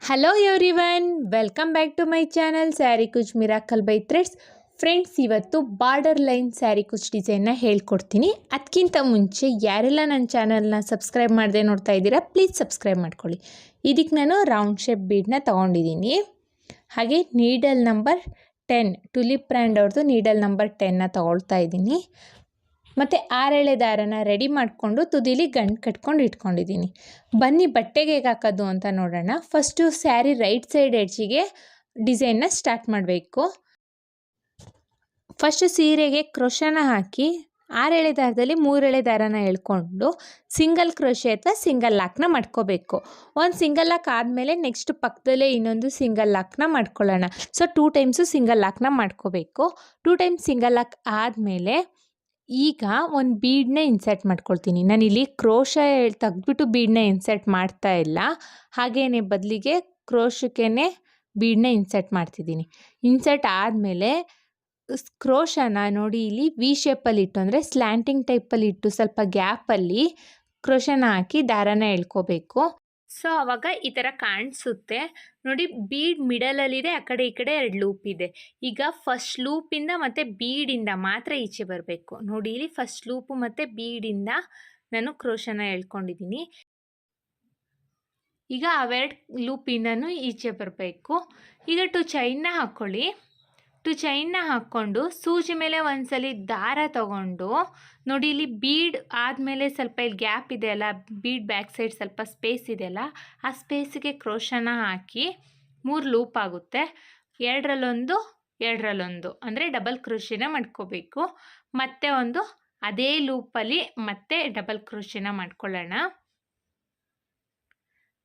Hello everyone, welcome back to my channel sari kuchu miracle by threads. Friends, ಇವತ್ತು border line sari kuchu ಡಿಸೈನ್ನ ಹೇಳ್ಕೊಡ್ತೀನಿ. ಅದಕ್ಕಿಂತ ಮುಂಚೆ ಯಾರೆಲ್ಲ ನನ್ನ ಚಾನಲ್ನ ಸಬ್ಸ್ಕ್ರೈಬ್ ಮಾಡದೆ ನೋಡ್ತಾ ಇದ್ದೀರಾ, ಪ್ಲೀಸ್ ಸಬ್ಸ್ಕ್ರೈಬ್ ಮಾಡ್ಕೊಳ್ಳಿ. ಇದಕ್ಕೆ ನಾನು ರೌಂಡ್ ಶೇಪ್ ಬೀಡನ್ನ ತೊಗೊಂಡಿದ್ದೀನಿ. ಹಾಗೆ ನೀಡಲ್ ನಂಬರ್ 10 ಟುಲಿಪ್ ಬ್ರ್ಯಾಂಡ್ ಅವ್ರದ್ದು ನೀಡಲ್ ನಂಬರ್ 10ನ ತೊಗೊಳ್ತಾ ಇದ್ದೀನಿ. ಮತ್ತು 6 ಎಳೆ ದಾರನ ರೆಡಿ ಮಾಡಿಕೊಂಡು ತುದಿಲಿ ಗಂಟು ಕಟ್ಕೊಂಡು ಇಟ್ಕೊಂಡಿದ್ದೀನಿ. ಬನ್ನಿ ಬಟ್ಟೆಗೆ ಹೇಗೆ ಹಾಕೋದು ಅಂತ ನೋಡೋಣ. ಫಸ್ಟು ಸ್ಯಾರಿ ರೈಟ್ ಸೈಡ್ ಎಡ್ಜಿಗೆ ಡಿಸೈನ್ನ ಸ್ಟಾರ್ಟ್ ಮಾಡಬೇಕು. ಫಸ್ಟು ಸೀರೆಗೆ ಕ್ರೋಶನ ಹಾಕಿ 6 ಎಳೆ ದಾರದಲ್ಲಿ 3 ಎಳೆ ದಾರನ ಎಳ್ಕೊಂಡು ಸಿಂಗಲ್ ಕ್ರೋಶೆ ಅಥವಾ ಸಿಂಗಲ್ ಲಾಕ್ನ ಮಾಡ್ಕೋಬೇಕು. ಒಂದು ಸಿಂಗಲ್ ಲಾಕ್ ಆದಮೇಲೆ ನೆಕ್ಸ್ಟ್ ಪಕ್ಕದಲ್ಲೇ ಇನ್ನೊಂದು ಸಿಂಗಲ್ ಲಾಕ್ನ ಮಾಡ್ಕೊಳ್ಳೋಣ. ಸೊ 2 ಟೈಮ್ಸು ಸಿಂಗಲ್ ಲಾಕ್ನ ಮಾಡ್ಕೋಬೇಕು. 2 ಟೈಮ್ಸ್ ಸಿಂಗಲ್ ಲಾಕ್ ಆದಮೇಲೆ ಈಗ ಒಂದು ಬೀಡನ್ನ ಇನ್ಸರ್ಟ್ ಮಾಡ್ಕೊಳ್ತೀನಿ. ನಾನಿಲ್ಲಿ ಕ್ರೋಶ ತೆಗೆದ್ಬಿಟ್ಟು ಬೀಡನ್ನ ಇನ್ಸರ್ಟ್ ಮಾಡ್ತಾ ಇಲ್ಲ, ಹಾಗೇ ಬದಲಿಗೆ ಕ್ರೋಶಕ್ಕೇ ಬೀಡನ್ನ ಇನ್ಸರ್ಟ್ ಮಾಡ್ತಿದ್ದೀನಿ. ಇನ್ಸರ್ಟ್ ಆದಮೇಲೆ ಕ್ರೋಶನ ನೋಡಿ ಇಲ್ಲಿ ವಿ ಶೇಪಲ್ಲಿ ಇಟ್ಟು, ಅಂದರೆ ಸ್ಲ್ಯಾಂಟಿಂಗ್ ಟೈಪಲ್ಲಿ ಇಟ್ಟು ಸ್ವಲ್ಪ ಗ್ಯಾಪಲ್ಲಿ ಕ್ರೋಶನ ಹಾಕಿ ದಾರನ ಎಳ್ಕೋಬೇಕು. ಸೊ ಆವಾಗ ಈ ಥರ ಕಾಣಿಸುತ್ತೆ ನೋಡಿ. ಬೀಡ್ ಮಿಡಲಲ್ಲಿದೆ, ಆ ಕಡೆ ಈ ಕಡೆ 2 ಲೂಪ್ ಇದೆ. ಈಗ ಫಸ್ಟ್ ಲೂಪಿಂದ ಮತ್ತು ಬೀಡಿಂದ ಮಾತ್ರ ಈಚೆ ಬರಬೇಕು. ನೋಡಿ ಇಲ್ಲಿ ಫಸ್ಟ್ ಲೂಪು ಮತ್ತು ಬೀಡಿಂದ ನಾನು ಕ್ರೋಶನ ಎಳ್ಕೊಂಡಿದ್ದೀನಿ. ಈಗ ಅವೆರಡು ಲೂಪಿಂದನೂ ಈಚೆ ಬರಬೇಕು. ಈಗ 2 ಚೈನ್ನ ಹಾಕ್ಕೊಳ್ಳಿ. 2 ಚೈನ್ನ ಹಾಕ್ಕೊಂಡು ಸೂಜಿ ಮೇಲೆ ಒಂದ್ಸಲಿ ದಾರ ತಗೊಂಡು ನೋಡಿ ಇಲ್ಲಿ ಬೀಡ್ ಆದಮೇಲೆ ಸ್ವಲ್ಪ ಇಲ್ಲಿ ಗ್ಯಾಪ್ ಇದೆಯಲ್ಲ, ಬೀಡ್ ಬ್ಯಾಕ್ ಸೈಡ್ ಸ್ವಲ್ಪ ಸ್ಪೇಸ್ ಇದೆಯಲ್ಲ, ಆ ಸ್ಪೇಸಿಗೆ ಕ್ರೋಶನ ಹಾಕಿ 3 ಲೂಪ್ ಆಗುತ್ತೆ. 2ರಲ್ಲೊಂದು 2ರಲ್ಲೊಂದು ಅಂದರೆ ಡಬಲ್ ಕ್ರೋಶನ ಮಾಡ್ಕೋಬೇಕು. ಮತ್ತೆ ಒಂದು ಅದೇ ಲೂಪಲ್ಲಿ ಮತ್ತೆ ಡಬಲ್ ಕ್ರೋಶನ ಮಾಡ್ಕೊಳ್ಳೋಣ.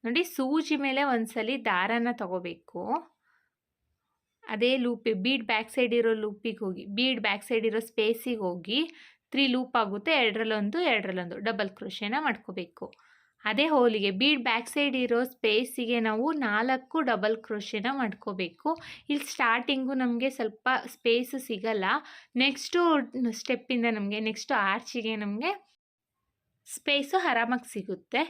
ನೋಡಿ ಸೂಜಿ ಮೇಲೆ ಒಂದ್ಸಲಿ ದಾರನ ತಗೋಬೇಕು. ಅದೇ ಲೂಪ್ ಬೀಡ್ ಬ್ಯಾಕ್ ಸೈಡ್ ಇರೋ ಲೂಪಿಗೆ ಹೋಗಿ, ಬೀಡ್ ಬ್ಯಾಕ್ ಸೈಡ್ ಇರೋ ಸ್ಪೇಸಿಗೆ ಹೋಗಿ 3 ಲೂಪ್ ಆಗುತ್ತೆ. 2ರಲ್ಲೊಂದು ಡಬಲ್ ಕ್ರೋಶನ ಮಾಡ್ಕೋಬೇಕು. ಅದೇ ಹೋಲಿಗೆ ಬೀಡ್ ಬ್ಯಾಕ್ ಸೈಡ್ ಇರೋ ಸ್ಪೇಸಿಗೆ ನಾವು 4 ಡಬಲ್ ಕ್ರೋಶನ ಮಾಡ್ಕೋಬೇಕು. ಇಲ್ಲಿ ಸ್ಟಾರ್ಟಿಂಗು ನಮಗೆ ಸ್ವಲ್ಪ ಸ್ಪೇಸ್ ಸಿಗಲ್ಲ. ನೆಕ್ಸ್ಟು ಸ್ಟೆಪ್ಪಿಂದ ನಮಗೆ ನೆಕ್ಸ್ಟು ಆರ್ಚಿಗೆ ನಮಗೆ ಸ್ಪೇಸು ಆರಾಮಾಗಿ ಸಿಗುತ್ತೆ.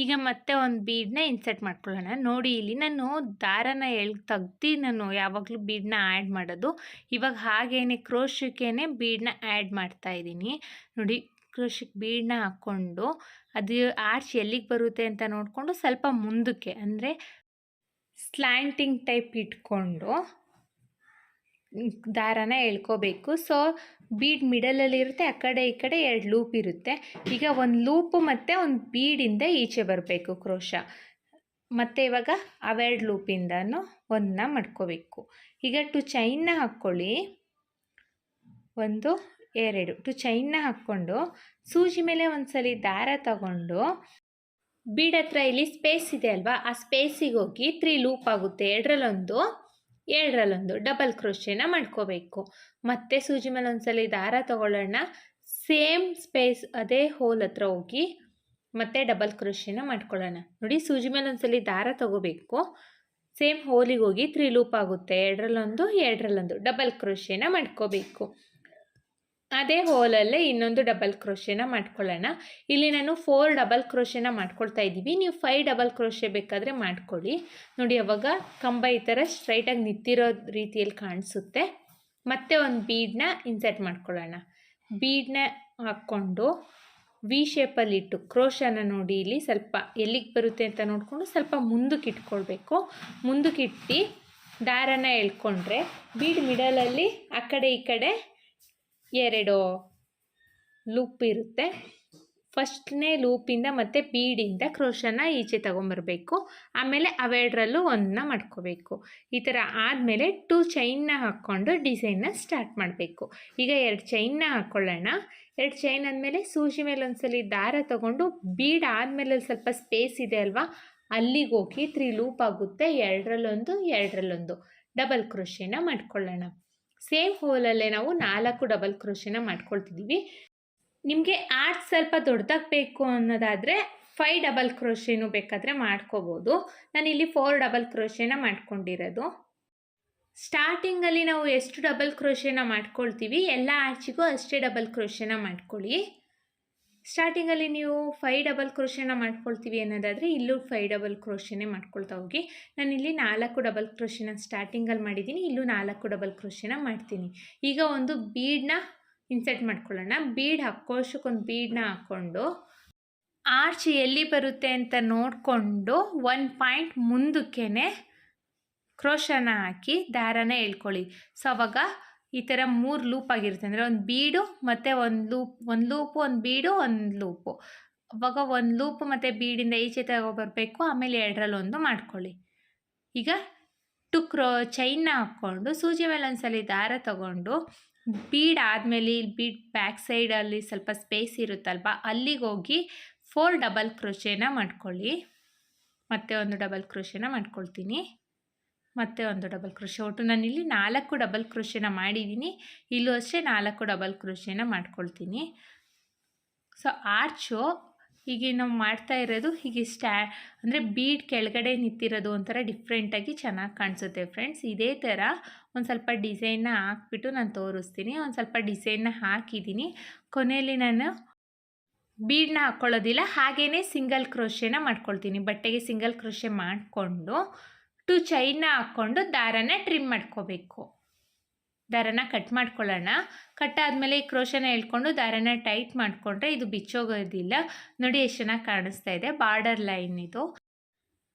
ಈಗ ಮತ್ತೆ ಒಂದು ಬೀಡನ್ನ ಇನ್ಸರ್ಟ್ ಮಾಡ್ಕೊಳ್ಳೋಣ. ನೋಡಿ ಇಲ್ಲಿ ನಾನು ದಾರನ ತೆಗ್ದು ನಾನು ಯಾವಾಗಲೂ ಬೀಡನ್ನ ಆ್ಯಡ್ ಮಾಡೋದು. ಇವಾಗ ಹಾಗೇನೆ ಕ್ರೋಶಕ್ಕೇ ಬೀಡನ್ನ ಆ್ಯಡ್ ಮಾಡ್ತಾಯಿದ್ದೀನಿ. ನೋಡಿ ಕ್ರೋಶಕ್ಕೆ ಬೀಡನ್ನ ಹಾಕ್ಕೊಂಡು ಅದು ಆರ್ಚ್ ಎಲ್ಲಿಗೆ ಬರುತ್ತೆ ಅಂತ ನೋಡಿಕೊಂಡು ಸ್ವಲ್ಪ ಮುಂದಕ್ಕೆ, ಅಂದರೆ ಸ್ಲ್ಯಾಂಟಿಂಗ್ ಟೈಪ್ ಇಟ್ಕೊಂಡು ದಾರನ ಎಳ್ಕೋಬೇಕು. ಸೊ ಬೀಡ್ ಮಿಡಲಲ್ಲಿ ಇರುತ್ತೆ, ಆ ಕಡೆ ಈ ಕಡೆ 2 ಲೂಪ್ ಇರುತ್ತೆ. ಈಗ ಒಂದು ಲೂಪು ಮತ್ತು ಒಂದು ಬೀಡಿಂದ ಈಚೆ ಬರಬೇಕು ಕ್ರೋಶ. ಮತ್ತು ಇವಾಗ ಅವೆರಡು ಲೂಪಿಂದನೂ ಒಂದನ್ನ ಮಾಡ್ಕೋಬೇಕು. ಈಗ 2 ಚೈನ್ನ ಹಾಕ್ಕೊಳ್ಳಿ. 1 2 2 ಚೈನ್ನ ಹಾಕ್ಕೊಂಡು ಸೂಜಿ ಮೇಲೆ ಒಂದ್ಸಲಿ ದಾರ ತಗೊಂಡು ಬೀಡ್ ಹತ್ರ ಇಲ್ಲಿ ಸ್ಪೇಸ್ ಇದೆ ಅಲ್ವಾ, ಆ ಸ್ಪೇಸಿಗೆ ಹೋಗಿ 3 ಲೂಪ್ ಆಗುತ್ತೆ. 2ರಲ್ಲೊಂದು ಡಬಲ್ ಕ್ರೋಶನ ಮಾಡ್ಕೋಬೇಕು. ಮತ್ತೆ ಸೂಜಿ ಮೇಲೆ ಒಂದ್ಸಲಿ ದಾರ ತಗೊಳ್ಳೋಣ. ಸೇಮ್ ಸ್ಪೇಸ್ ಅದೇ ಹೋಲ್ ಹತ್ರ ಹೋಗಿ ಮತ್ತೆ ಡಬಲ್ ಕ್ರೋಶನ ಮಾಡ್ಕೊಳ್ಳೋಣ. ನೋಡಿ ಸೂಜಿ ಮೇಲೆ ಒಂದ್ಸಲಿ ದಾರ ತಗೋಬೇಕು. ಸೇಮ್ ಹೋಲಿಗೆ ಹೋಗಿ 3 ಲೂಪ್ ಆಗುತ್ತೆ. 2ರಲ್ಲೊಂದು ಡಬಲ್ ಕ್ರೋಶನ ಮಾಡ್ಕೋಬೇಕು. ಅದೇ ಹೋಲಲ್ಲೇ ಇನ್ನೊಂದು ಡಬಲ್ ಕ್ರೋಶನ ಮಾಡ್ಕೊಳ್ಳೋಣ. ಇಲ್ಲಿ ನಾನು 4 ಡಬಲ್ ಕ್ರೋಶನ ಮಾಡ್ಕೊಳ್ತಾ ಇದ್ದೀವಿ. ನೀವು 5 ಡಬಲ್ ಕ್ರೋಶೆ ಬೇಕಾದರೆ ಮಾಡ್ಕೊಳ್ಳಿ. ನೋಡಿ ಅವಾಗ ಕಂಬ ಈ ಥರ ಸ್ಟ್ರೈಟಾಗಿ ನಿಂತಿರೋ ರೀತಿಯಲ್ಲಿ ಕಾಣಿಸುತ್ತೆ. ಮತ್ತೆ ಒಂದು ಬೀಡನ್ನ ಇನ್ಸರ್ಟ್ ಮಾಡ್ಕೊಳ್ಳೋಣ. ಬೀಡನ್ನ ಹಾಕ್ಕೊಂಡು ವಿ ಶೇಪಲ್ಲಿ ಇಟ್ಟು ಕ್ರೋಶನ ನೋಡಿ ಇಲ್ಲಿ ಸ್ವಲ್ಪ ಎಲ್ಲಿಗೆ ಬರುತ್ತೆ ಅಂತ ನೋಡಿಕೊಂಡು ಸ್ವಲ್ಪ ಮುಂದಕ್ಕೆ ಇಟ್ಕೊಳ್ಬೇಕು. ಮುಂದಕ್ಕಿಟ್ಟು ದಾರನ ಎಳ್ಕೊಂಡ್ರೆ ಬೀಡ್ ಮಿಡಲಲ್ಲಿ ಆ ಕಡೆ ಈ ಕಡೆ 2 ಲೂಪ್ ಇರುತ್ತೆ. ಫಸ್ಟ್ನೇ ಲೂಪಿಂದ ಮತ್ತು ಬೀಡಿಂದ ಕ್ರೋಶನ ಈಚೆ ತೊಗೊಂಬರ್ಬೇಕು. ಆಮೇಲೆ ಅವೆರಡರಲ್ಲೂ ಒಂದನ್ನ ಮಾಡ್ಕೋಬೇಕು. ಈ ಥರ ಆದಮೇಲೆ 2 ಚೈನ್ನ ಹಾಕ್ಕೊಂಡು ಡಿಸೈನ್ನ ಸ್ಟಾರ್ಟ್ ಮಾಡಬೇಕು. ಈಗ 2 ಚೈನ್ನ ಹಾಕ್ಕೊಳ್ಳೋಣ. 2 ಚೈನ್ ಆದಮೇಲೆ ಸೂಜಿ ಮೇಲೆ ಒಂದ್ಸಲಿ ದಾರ ತೊಗೊಂಡು ಬೀಡ್ ಆದಮೇಲೆ ಸ್ವಲ್ಪ ಸ್ಪೇಸ್ ಇದೆ ಅಲ್ವಾ, ಅಲ್ಲಿಗೆ ಹೋಗಿ 3 ಲೂಪ್ ಆಗುತ್ತೆ. 2ರಲ್ಲೊಂದು ಡಬಲ್ ಕ್ರೋಶನ ಮಾಡ್ಕೊಳ್ಳೋಣ. ಸೇಮ್ ಹೋಲಲ್ಲೇ ನಾವು 4 ಡಬಲ್ ಕ್ರೋಶನ ಮಾಡ್ಕೊಳ್ತಿದ್ದೀವಿ. ನಿಮಗೆ ಆರ್ಚ್ ಸ್ವಲ್ಪ ದೊಡ್ಡದಾಗಿ ಬೇಕು ಅನ್ನೋದಾದರೆ 5 ಡಬಲ್ ಕ್ರೋಶೆನೂ ಬೇಕಾದರೆ ಮಾಡ್ಕೋಬೋದು. ನಾನಿಲ್ಲಿ 4 ಡಬಲ್ ಕ್ರೋಶೆನ ಮಾಡ್ಕೊಂಡಿರೋದು. ಸ್ಟಾರ್ಟಿಂಗಲ್ಲಿ ನಾವು ಎಷ್ಟು ಡಬಲ್ ಕ್ರೋಶೆನ ಮಾಡ್ಕೊಳ್ತೀವಿ ಎಲ್ಲ ಆರ್ಚಿಗೂ ಅಷ್ಟೇ ಡಬಲ್ ಕ್ರೋಶೆನ ಮಾಡ್ಕೊಳ್ಳಿ. ಸ್ಟಾರ್ಟಿಂಗಲ್ಲಿ ನೀವು 5 ಡಬಲ್ ಕ್ರೋಶೆನ ಮಾಡ್ಕೊಳ್ತೀವಿ ಅನ್ನೋದಾದರೆ ಇಲ್ಲೂ 5 ಡಬಲ್ ಕ್ರೋಶೆನೇ ಮಾಡ್ಕೊಳ್ತಾ ಹೋಗಿ. ನಾನಿಲ್ಲಿ 4 ಡಬಲ್ ಕ್ರೋಶೆನ ಸ್ಟಾರ್ಟಿಂಗಲ್ಲಿ ಮಾಡಿದ್ದೀನಿ, ಇಲ್ಲೂ 4 ಡಬಲ್ ಕ್ರೋಶೆನ ಮಾಡ್ತೀನಿ. ಈಗ ಒಂದು ಬೀಡನ್ನ ಇನ್ಸರ್ಟ್ ಮಾಡ್ಕೊಳ್ಳೋಣ. ಬೀಡ್ ಹಾಕೋಷ್ಟಕ್ಕೊಂದು ಬೀಡನ್ನ ಹಾಕ್ಕೊಂಡು ಆರ್ಚ್ ಎಲ್ಲಿ ಬರುತ್ತೆ ಅಂತ ನೋಡಿಕೊಂಡು 1 ಪಾಯಿಂಟ್ ಮುಂದಕ್ಕೆ ಕ್ರೋಶನ ಹಾಕಿ ದಾರನ ಎಳ್ಕೊಳ್ಳಿ. ಸೊ ಅವಾಗ ಈ ಥರ 3 ಲೂಪ್ ಆಗಿರುತ್ತೆ. ಅಂದರೆ ಒಂದು ಬೀಡು ಮತ್ತು ಒಂದು ಲೂಪು, ಒಂದು ಬೀಡು, ಒಂದು ಲೂಪು. ಅವಾಗ ಒಂದು ಲೂಪು ಮತ್ತು ಬೀಡಿಂದ ಈಚೆ ತಗೊಬರಬೇಕು. ಆಮೇಲೆ 2ರಲ್ಲಿ ಮಾಡ್ಕೊಳ್ಳಿ. ಈಗ ಚೈನ್ನ ಹಾಕ್ಕೊಂಡು ಸೂಜಿ ಮೇಲೆ ಒಂದ್ಸಲಿ ದಾರ ತಗೊಂಡು ಬೀಡ್ ಆದಮೇಲೆ ಬೀಡ್ ಬ್ಯಾಕ್ ಸೈಡಲ್ಲಿ ಸ್ವಲ್ಪ ಸ್ಪೇಸ್ ಇರುತ್ತಲ್ವ, ಅಲ್ಲಿಗೆ ಹೋಗಿ 4 ಡಬಲ್ ಕ್ರೋಶೆನ ಮಾಡ್ಕೊಳ್ಳಿ. ಮತ್ತೆ ಒಂದು ಡಬಲ್ ಕ್ರೋಶೆನ ಮಾಡ್ಕೊಳ್ತೀನಿ, ಮತ್ತು ಒಂದು ಡಬಲ್ ಕ್ರೋಶೆ. ಒಟ್ಟು ನಾನಿಲ್ಲಿ 4 ಡಬಲ್ ಕ್ರೋಶೆನ ಮಾಡಿದ್ದೀನಿ. ಇಲ್ಲೂ ಅಷ್ಟೇ 4 ಡಬಲ್ ಕ್ರೋಶೆನ ಮಾಡ್ಕೊಳ್ತೀನಿ. ಸೊ ಆರ್ಚು ಹೀಗೆ ನಾವು ಮಾಡ್ತಾ ಇರೋದು ಹೀಗೆ ಅಂದರೆ ಬೀಡ್ ಕೆಳಗಡೆ ನಿಂತಿರೋದು ಒಂಥರ ಡಿಫ್ರೆಂಟಾಗಿ ಚೆನ್ನಾಗಿ ಕಾಣಿಸುತ್ತೆ ಫ್ರೆಂಡ್ಸ್. ಇದೇ ಥರ ಒಂದು ಸ್ವಲ್ಪ ಡಿಸೈನ್ನ ಹಾಕ್ಬಿಟ್ಟು ನಾನು ತೋರಿಸ್ತೀನಿ. ಒಂದು ಸ್ವಲ್ಪ ಡಿಸೈನ್ನ ಹಾಕಿದ್ದೀನಿ. ಕೊನೆಯಲ್ಲಿ ನಾನು ಬೀಡನ್ನ ಹಾಕ್ಕೊಳ್ಳೋದಿಲ್ಲ, ಹಾಗೇ ಸಿಂಗಲ್ ಕ್ರೋಶೆನ ಮಾಡ್ಕೊಳ್ತೀನಿ. ಬಟ್ಟೆಗೆ ಸಿಂಗಲ್ ಕ್ರೋಶೆ ಮಾಡಿಕೊಂಡು 2 ಚೈನ್ನ ಹಾಕ್ಕೊಂಡು ದಾರನ ಟ್ರಿಮ್ ಮಾಡ್ಕೋಬೇಕು. ದಾರನ ಕಟ್ ಮಾಡ್ಕೊಳ್ಳೋಣ. ಕಟ್ ಆದಮೇಲೆ ಈ ಕ್ರೋಶನ ಎಳ್ಕೊಂಡು ದಾರನ ಟೈಟ್ ಮಾಡಿಕೊಂಡ್ರೆ ಇದು ಬಿಚ್ಚೋಗೋದಿಲ್ಲ. ನೋಡಿ ಎಷ್ಟು ಚೆನ್ನಾಗಿ ಕಾಣಿಸ್ತಾ ಇದೆ, ಬಾರ್ಡರ್ ಲೈನ್ ಇದು.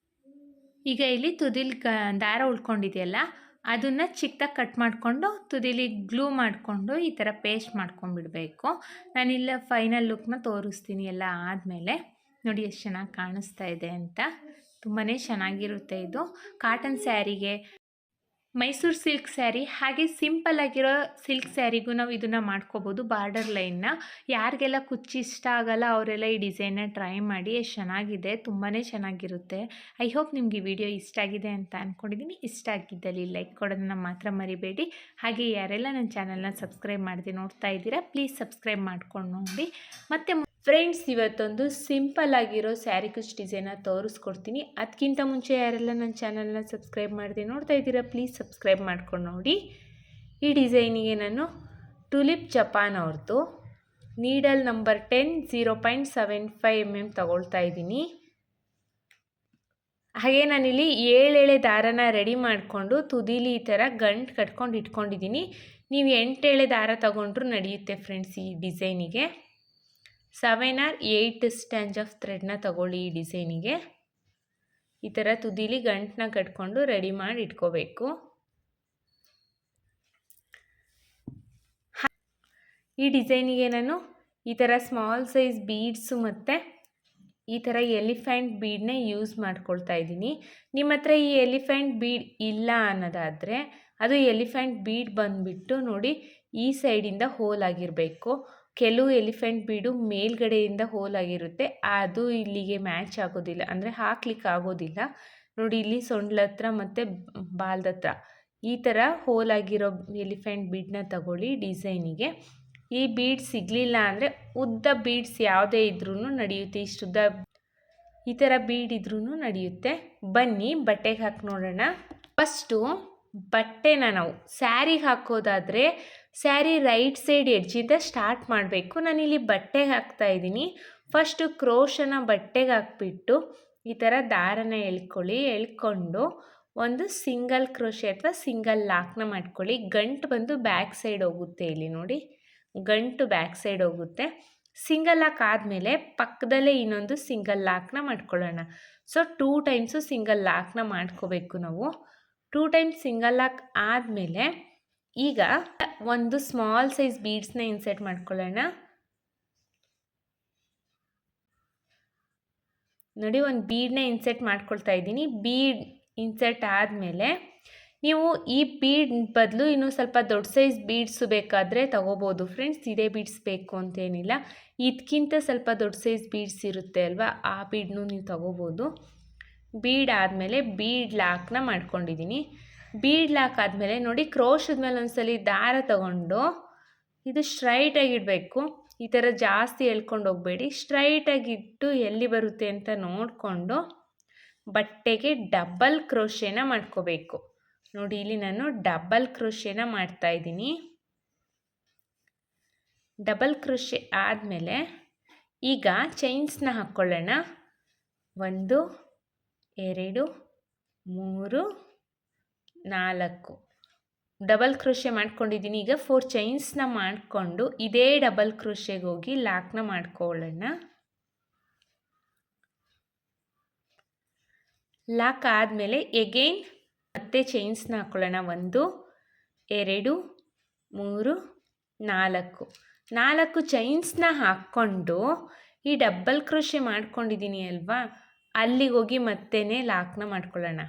ಈಗ ಇಲ್ಲಿ ತುದಿಲಿ ದಾರ ಉಳ್ಕೊಂಡಿದೆಯಲ್ಲ, ಅದನ್ನು ಚಿಕ್ಕದಾಗಿ ಕಟ್ ಮಾಡಿಕೊಂಡು ತುದಿಲಿ ಗ್ಲೂ ಮಾಡಿಕೊಂಡು ಈ ಥರ ಪೇಸ್ಟ್ ಮಾಡ್ಕೊಂಡ್ಬಿಡಬೇಕು. ನಾನಿಲ್ಲ ಫೈನಲ್ ಲುಕ್ನ ತೋರಿಸ್ತೀನಿ ಎಲ್ಲ ಆದಮೇಲೆ. ನೋಡಿ ಎಷ್ಟು ಚೆನ್ನಾಗಿ ಕಾಣಿಸ್ತಾ ಇದೆ ಅಂತ. ತುಂಬಾ ಚೆನ್ನಾಗಿರುತ್ತೆ ಇದು. ಕಾಟನ್ ಸ್ಯಾರಿಗೆ, ಮೈಸೂರು ಸಿಲ್ಕ್ ಸ್ಯಾರಿ, ಹಾಗೆ ಸಿಂಪಲ್ ಆಗಿರೋ ಸಿಲ್ಕ್ ಸ್ಯಾರಿಗೂ ನಾವು ಇದನ್ನು ಮಾಡ್ಕೋಬೋದು. ಬಾರ್ಡರ್ ಲೈನ್ನ ಯಾರಿಗೆಲ್ಲ ಕುಚ್ಚು ಇಷ್ಟ ಆಗಲ್ಲ ಅವರೆಲ್ಲ ಈ ಡಿಸೈನ್ನ ಟ್ರೈ ಮಾಡಿ. ಎಷ್ಟು ಚೆನ್ನಾಗಿದೆ, ತುಂಬಾ ಚೆನ್ನಾಗಿರುತ್ತೆ. ಐ ಹೋಪ್ ನಿಮಗೆ ಈ ವಿಡಿಯೋ ಇಷ್ಟ ಆಗಿದೆ ಅಂತ ಅಂದ್ಕೊಂಡಿದ್ದೀನಿ. ಇಷ್ಟ ಆಗಿದ್ದಲ್ಲಿ ಲೈಕ್ ಕೊಡೋದನ್ನು ಮಾತ್ರ ಮರಿಬೇಡಿ. ಹಾಗೆ ಯಾರೆಲ್ಲ ನನ್ನ ಚಾನಲ್ನ ಸಬ್ಸ್ಕ್ರೈಬ್ ಮಾಡದೆ ನೋಡ್ತಾ ಇದ್ದೀರಾ, ಪ್ಲೀಸ್ ಸಬ್ಸ್ಕ್ರೈಬ್ ಮಾಡ್ಕೊಂಡು ನೋಡಿ. ಮತ್ತು ಫ್ರೆಂಡ್ಸ್, ಇವತ್ತೊಂದು ಸಿಂಪಲ್ ಆಗಿರೋ ಸ್ಯಾರಿ ಕುಚ್ ಡಿಸೈನ ತೋರಿಸ್ಕೊಡ್ತೀನಿ. ಅದಕ್ಕಿಂತ ಮುಂಚೆ ಯಾರೆಲ್ಲ ನನ್ನ ಚಾನಲ್ನ ಸಬ್ಸ್ಕ್ರೈಬ್ ಮಾಡದೆ ನೋಡ್ತಾ ಇದ್ದೀರಾ, ಪ್ಲೀಸ್ ಸಬ್ಸ್ಕ್ರೈಬ್ ಮಾಡ್ಕೊಂಡು ನೋಡಿ. ಈ ಡಿಸೈನಿಗೆ ನಾನು ಟುಲಿಪ್ ಜಪಾನ್ ಅವ್ರದ್ದು ನೀಡಲ್ ನಂಬರ್ 10 0.75 mm ತಗೊಳ್ತಾ ಇದ್ದೀನಿ. ಹಾಗೆ ನಾನಿಲ್ಲಿ 7 ಎಳೆ ದಾರನ ರೆಡಿ ಮಾಡಿಕೊಂಡು ತುದಿಲಿ ಈ ಥರ ಗಂಟು ಕಟ್ಕೊಂಡು ಇಟ್ಕೊಂಡಿದ್ದೀನಿ. ನೀವು 8 ಎಳೆ ದಾರ ತಗೊಂಡ್ರೂ ನಡೆಯುತ್ತೆ ಫ್ರೆಂಡ್ಸ್. ಈ ಡಿಸೈನಿಗೆ 7 or 8 ಸ್ಟ್ಯಾಂಜ್ ಆಫ್ ಥ್ರೆಡ್ನ ತಗೊಳ್ಳಿ. ಈ ಡಿಸೈನಿಗೆ ಈ ಥರ ತುದಿಲಿ ಗಂಟನ್ನ ಕಟ್ಕೊಂಡು ರೆಡಿ ಮಾಡಿ ಇಟ್ಕೋಬೇಕು. ಈ ಡಿಸೈನಿಗೆ ನಾನು ಈ ಥರ ಸ್ಮಾಲ್ ಸೈಜ್ ಬೀಡ್ಸು ಮತ್ತು ಈ ಥರ ಎಲಿಫೆಂಟ್ ಬೀಡನ್ನ ಯೂಸ್ ಮಾಡ್ಕೊಳ್ತಾ ಇದ್ದೀನಿ. ನಿಮ್ಮ ಹತ್ರ ಈ ಎಲಿಫೆಂಟ್ ಬೀಡ್ ಇಲ್ಲ ಅನ್ನೋದಾದರೆ ಅದು ಎಲಿಫೆಂಟ್ ಬೀಡ್ ಬಂದುಬಿಟ್ಟು ನೋಡಿ ಈ ಸೈಡಿಂದ ಹೋಲ್ ಆಗಿರಬೇಕು. ಕೆಲವು ಎಲಿಫೆಂಟ್ ಬೀಡು ಮೇಲ್ಗಡೆಯಿಂದ ಹೋಲ್ ಆಗಿರುತ್ತೆ, ಅದು ಇಲ್ಲಿಗೆ ಮ್ಯಾಚ್ ಆಗೋದಿಲ್ಲ, ಅಂದರೆ ಹಾಕ್ಲಿಕ್ಕೆ ಆಗೋದಿಲ್ಲ. ನೋಡಿ ಇಲ್ಲಿ ಸೊಂಡ್ಲ ಹತ್ರ ಮತ್ತು ಬಾಲ್ದ ಹತ್ರ ಈ ಥರ ಹೋಲ್ ಆಗಿರೋ ಎಲಿಫೆಂಟ್ ಬೀಡನ್ನ ತಗೊಳ್ಳಿ ಡಿಸೈನಿಗೆ. ಈ ಬೀಡ್ ಸಿಗಲಿಲ್ಲ ಅಂದರೆ ಉದ್ದ ಬೀಡ್ಸ್ ಯಾವುದೇ ಇದ್ರೂ ನಡೆಯುತ್ತೆ. ಇಷ್ಟುದ್ದ ಈ ಥರ ಬೀಡ್ ಇದ್ರೂ ನಡೆಯುತ್ತೆ. ಬನ್ನಿ ಬಟ್ಟೆಗೆ ಹಾಕಿ ನೋಡೋಣ. ಫಸ್ಟು ಬಟ್ಟೆನ ನಾವು ಸ್ಯಾರಿಗೆ ಹಾಕೋದಾದರೆ ಸ್ಯಾರಿ ರೈಟ್ ಸೈಡ್ ಎಡ್ಜಿಂದ ಸ್ಟಾರ್ಟ್ ಮಾಡಬೇಕು. ನಾನಿಲ್ಲಿ ಬಟ್ಟೆಗೆ ಹಾಕ್ತಾಯಿದ್ದೀನಿ. ಫಸ್ಟು ಕ್ರೋಶನ ಬಟ್ಟೆಗೆ ಹಾಕ್ಬಿಟ್ಟು ಈ ಥರ ದಾರನ ಎಳ್ಕೊಂಡು ಒಂದು ಸಿಂಗಲ್ ಕ್ರೋಶೆ ಅಥವಾ ಸಿಂಗಲ್ ಲಾಕ್ನ ಮಾಡ್ಕೊಳ್ಳಿ. ಗಂಟು ಬಂದು ಬ್ಯಾಕ್ ಸೈಡ್ ಹೋಗುತ್ತೆ. ಇಲ್ಲಿ ನೋಡಿ ಗಂಟು ಬ್ಯಾಕ್ ಸೈಡ್ ಹೋಗುತ್ತೆ. ಸಿಂಗಲ್ ಲಾಕ್ ಆದಮೇಲೆ ಪಕ್ಕದಲ್ಲೇ ಇನ್ನೊಂದು ಸಿಂಗಲ್ ಲಾಕ್ನ ಮಾಡ್ಕೊಳ್ಳೋಣ. ಸೊ 2 ಟೈಮ್ಸು ಸಿಂಗಲ್ ಲಾಕ್ನ ಮಾಡ್ಕೋಬೇಕು ನಾವು. 2 ಟೈಮ್ಸ್ ಸಿಂಗಲ್ ಲಾಕ್ ಆದಮೇಲೆ ಈಗ ಒಂದು ಸ್ಮಾಲ್ ಸೈಜ್ ಬೀಡ್ಸ್ನ ಇನ್ಸರ್ಟ್ ಮಾಡ್ಕೊಳ್ಳೋಣ. ನೋಡಿ ಒಂದು ಬೀಡನ್ನ ಇನ್ಸರ್ಟ್ ಮಾಡ್ಕೊಳ್ತಾ ಇದ್ದೀನಿ. ಬೀಡ್ ಇನ್ಸರ್ಟ್ ಆದಮೇಲೆ ನೀವು ಈ ಬೀಡ್ ಬದಲು ಇನ್ನೂ ಸ್ವಲ್ಪ ದೊಡ್ಡ ಸೈಜ್ ಬೀಡ್ಸು ಬೇಕಾದರೆ ತಗೋಬೋದು ಫ್ರೆಂಡ್ಸ್. ಇದೇ ಬೀಡ್ಸ್ ಬೇಕು ಅಂತೇನಿಲ್ಲ, ಇದಕ್ಕಿಂತ ಸ್ವಲ್ಪ ದೊಡ್ಡ ಸೈಜ್ ಬೀಡ್ಸ್ ಇರುತ್ತೆ ಅಲ್ವಾ, ಆ ಬೀಡ್ನೂ ನೀವು ತಗೋಬೋದು. ಬೀಡ್ ಆದಮೇಲೆ ಬೀಡ್ ಲಾಕ್ನ ಮಾಡ್ಕೊಂಡಿದ್ದೀನಿ. ಬೀಡ್ ಲಾಕ್ ಆದಮೇಲೆ ನೋಡಿ ಕ್ರೋಶದ ಮೇಲೆ ಒಂದ್ಸಲಿ ದಾರ ತಗೊಂಡು ಇದು ಸ್ಟ್ರೈಟಾಗಿಡಬೇಕು. ಈ ಥರ ಜಾಸ್ತಿ ಎಳ್ಕೊಂಡು ಹೋಗಬೇಡಿ, ಸ್ಟ್ರೈಟಾಗಿಟ್ಟು ಎಲ್ಲಿ ಬರುತ್ತೆ ಅಂತ ನೋಡಿಕೊಂಡು ಬಟ್ಟೆಗೆ ಡಬಲ್ ಕ್ರೋಶೆನ ಮಾಡ್ಕೋಬೇಕು. ನೋಡಿ ಇಲ್ಲಿ ನಾನು ಡಬಲ್ ಕ್ರೋಶೆನ ಮಾಡ್ತಾಯಿದ್ದೀನಿ. ಡಬಲ್ ಕ್ರೋಶೆ ಆದಮೇಲೆ ಈಗ ಚೈನ್ಸ್ನ ಹಾಕ್ಕೊಳ್ಳೋಣ. 1 2 3 4 ಡಬಲ್ ಕ್ರೋಶೆ ಮಾಡ್ಕೊಂಡಿದ್ದೀನಿ. ಈಗ 4 ಚೈನ್ಸ್ನ ಮಾಡಿಕೊಂಡು ಇದೇ ಡಬಲ್ ಕ್ರೋಶೆಗೆ ಹೋಗಿ ಲಾಕ್ನ ಮಾಡ್ಕೊಳ್ಳೋಣ. ಲಾಕ್ ಆದಮೇಲೆ ಎಗೈನ್ ಮತ್ತೆ ಚೈನ್ಸ್ನ ಹಾಕ್ಕೊಳ್ಳೋಣ. 1 2 3 4 ಚೈನ್ಸ್ನ ಹಾಕ್ಕೊಂಡು ಈ ಡಬಲ್ ಕ್ರೋಶೆ ಮಾಡ್ಕೊಂಡಿದ್ದೀನಿ ಅಲ್ವಾ, ಅಲ್ಲಿಗೆ ಹೋಗಿ ಮತ್ತೆ ಲಾಕ್ನ ಮಾಡ್ಕೊಳ್ಳೋಣ.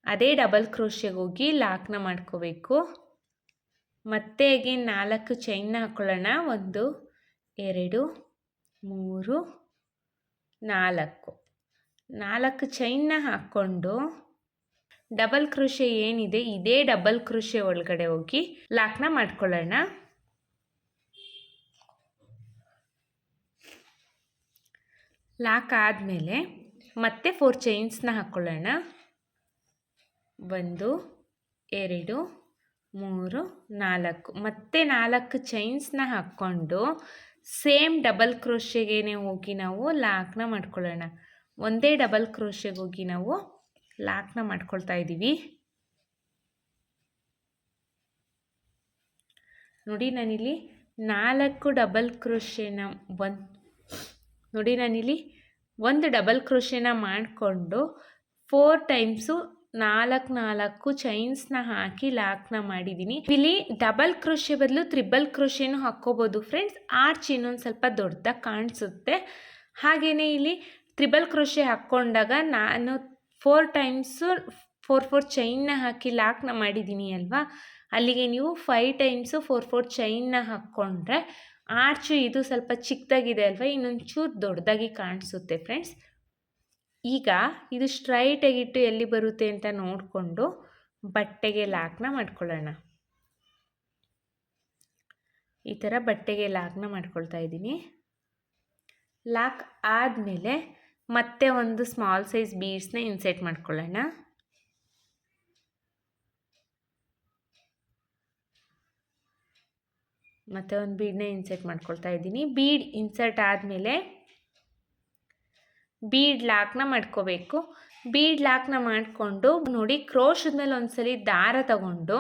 ಅದೇ ಡಬಲ್ ಕ್ರೋಶೆಗೆ ಹೋಗಿ ಲಾಕ್ನ ಮಾಡ್ಕೋಬೇಕು. ಮತ್ತೆ ಅಗೇನ್ 4 ಚೈನ್ನ ಹಾಕ್ಕೊಳ್ಳೋಣ. 1 2 3 4 ಚೈನ್ನ ಹಾಕ್ಕೊಂಡು ಡಬಲ್ ಕ್ರೋಶೆ ಏನಿದೆ ಇದೇ ಡಬಲ್ ಕ್ರೋಶೆ ಒಳಗಡೆ ಹೋಗಿ ಲಾಕ್ನ ಮಾಡ್ಕೊಳ್ಳೋಣ. ಲಾಕ್ ಆದಮೇಲೆ ಮತ್ತೆ 4 ಚೈನ್ಸ್ನ ಹಾಕ್ಕೊಳ್ಳೋಣ. 1 2 3 4 ಮತ್ತೆ 4 ಚೈನ್ಸ್ನ ಹಾಕ್ಕೊಂಡು ಸೇಮ್ ಡಬಲ್ ಕ್ರೋಶೆಗೆ ಹೋಗಿ ನಾವು ಲಾಕ್ನ ಮಾಡ್ಕೊಳ್ಳೋಣ. ಒಂದೇ ಡಬಲ್ ಕ್ರೋಶೆಗೆ ಹೋಗಿ ನಾವು ಲಾಕ್ನ ಮಾಡ್ಕೊಳ್ತಾ ಇದ್ದೀವಿ. ನೋಡಿ ನಾನಿಲ್ಲಿ 4 ಡಬಲ್ ಕ್ರೋಶೆನ ಒಂದು ಡಬಲ್ ಕ್ರೋಶೆನ ಮಾಡಿಕೊಂಡು 4 ಟೈಮ್ಸು 4 ಚೈನ್ಸ್ನ ಹಾಕಿ ಲಾಕ್ನ ಮಾಡಿದ್ದೀನಿ. ಇಲ್ಲಿ ಡಬಲ್ ಕ್ರೋಶೆ ಬದಲು ತ್ರಿಬಲ್ ಕ್ರೋಶೆನೂ ಹಾಕ್ಕೋಬೋದು ಫ್ರೆಂಡ್ಸ್. ಆರ್ಚ್ ಇನ್ನೊಂದು ಸ್ವಲ್ಪ ದೊಡ್ಡದಾಗಿ ಕಾಣಿಸುತ್ತೆ. ಹಾಗೆಯೇ ಇಲ್ಲಿ ತ್ರಿಬಲ್ ಕ್ರೋಶೆ ಹಾಕ್ಕೊಂಡಾಗ ನಾನು 4 ಟೈಮ್ಸು 4 ಚೈನ್ನ ಹಾಕಿ ಲಾಕ್ನ ಮಾಡಿದ್ದೀನಿ ಅಲ್ವಾ, ಅಲ್ಲಿಗೆ ನೀವು 5 ಟೈಮ್ಸು 4 ಚೈನ್ನ ಹಾಕ್ಕೊಂಡ್ರೆ ಆರ್ಚು ಇದು ಸ್ವಲ್ಪ ಚಿಕ್ಕದಾಗಿದೆ ಅಲ್ವಾ, ಇನ್ನೊಂಚೂರು ದೊಡ್ಡದಾಗಿ ಕಾಣಿಸುತ್ತೆ ಫ್ರೆಂಡ್ಸ್. ಈಗ ಇದು ಸ್ಟ್ರೈಟಾಗಿಟ್ಟು ಎಲ್ಲಿ ಬರುತ್ತೆ ಅಂತ ನೋಡಿಕೊಂಡು ಬಟ್ಟೆಗೆ ಲಾಕ್ನ ಮಾಡ್ಕೊಳ್ಳೋಣ. ಈ ಥರ ಬಟ್ಟೆಗೆ ಲಾಕ್ನ ಮಾಡ್ಕೊಳ್ತಾ ಇದ್ದೀನಿ. ಲಾಕ್ ಆದಮೇಲೆ ಮತ್ತೆ ಒಂದು ಸ್ಮಾಲ್ ಸೈಜ್ ಬೀಡ್ಸ್ನ ಇನ್ಸರ್ಟ್ ಮಾಡ್ಕೊಳ್ಳೋಣ. ಮತ್ತೆ ಒಂದು ಬೀಡನ್ನ ಇನ್ಸರ್ಟ್ ಮಾಡ್ಕೊಳ್ತಾ ಇದ್ದೀನಿ. ಬೀಡ್ ಇನ್ಸರ್ಟ್ ಆದಮೇಲೆ ಬೀಡ್ ಲಾಕ್ನ ಮಾಡ್ಕೋಬೇಕು. ಬೀಡ್ ಲಾಕ್ನ ಮಾಡಿಕೊಂಡು ನೋಡಿ ಕ್ರೋಶದ ಮೇಲೆ ಒಂದ್ಸಲಿ ದಾರ ತಗೊಂಡು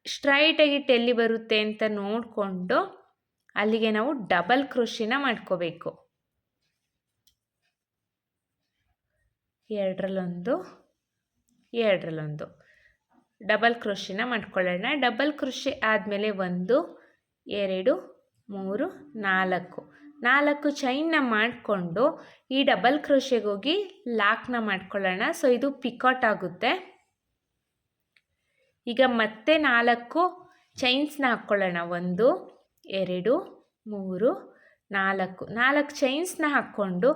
ಸ್ಟ್ರೈಟಾಗಿಟ್ಟು ಎಲ್ಲಿ ಬರುತ್ತೆ ಅಂತ ನೋಡಿಕೊಂಡು ಅಲ್ಲಿಗೆ ನಾವು ಡಬಲ್ ಕ್ರೋಶೆನ ಮಾಡ್ಕೋಬೇಕು. 2 ಡಬಲ್ ಕ್ರೋಶೆನ ಮಾಡ್ಕೊಳ್ಳೋಣ. ಡಬಲ್ ಕ್ರೋಶೆ ಆದಮೇಲೆ 1 2 3 4 ಚೈನ್ನ ಮಾಡಿಕೊಂಡು ಈ ಡಬಲ್ ಕ್ರೋಶೆಗೆ ಹೋಗಿ ಲಾಕ್ನ ಮಾಡ್ಕೊಳ್ಳೋಣ. ಸೊ ಇದು ಪಿಕಾಟ್ ಆಗುತ್ತೆ. ಈಗ ಮತ್ತೆ 4 ಚೈನ್ಸ್ನ ಹಾಕ್ಕೊಳ್ಳೋಣ. 1 2 3 4 ಚೈನ್ಸ್ನ ಹಾಕ್ಕೊಂಡು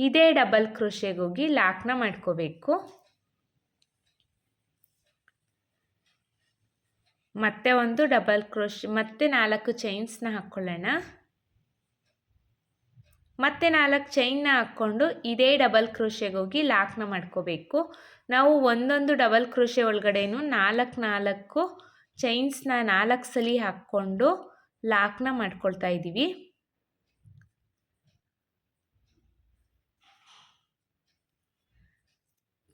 ಇದೇ ಡಬಲ್ ಕ್ರೋಶೆಗೆ ಹೋಗಿ ಲಾಕ್ನ ಮಾಡ್ಕೋಬೇಕು. ಮತ್ತೆ ಒಂದು ಡಬಲ್ ಕ್ರೋಶೆ, ಮತ್ತೆ 4 ಚೈನ್ಸ್ನ ಹಾಕ್ಕೊಳ್ಳೋಣ. ಮತ್ತೆ 4 ಚೈನ್ನ ಹಾಕ್ಕೊಂಡು ಇದೇ ಡಬಲ್ ಕ್ರೋಶೆಗೆ ಹೋಗಿ ಲಾಕ್ನ ಮಾಡ್ಕೋಬೇಕು. ನಾವು ಒಂದೊಂದು ಡಬಲ್ ಕ್ರೋಶೆ ಒಳಗಡೆನೂ 4 ಚೈನ್ಸ್ನ 4 ಸಲ ಹಾಕ್ಕೊಂಡು ಲಾಕ್ನ ಮಾಡ್ಕೊಳ್ತಾ ಇದ್ದೀವಿ.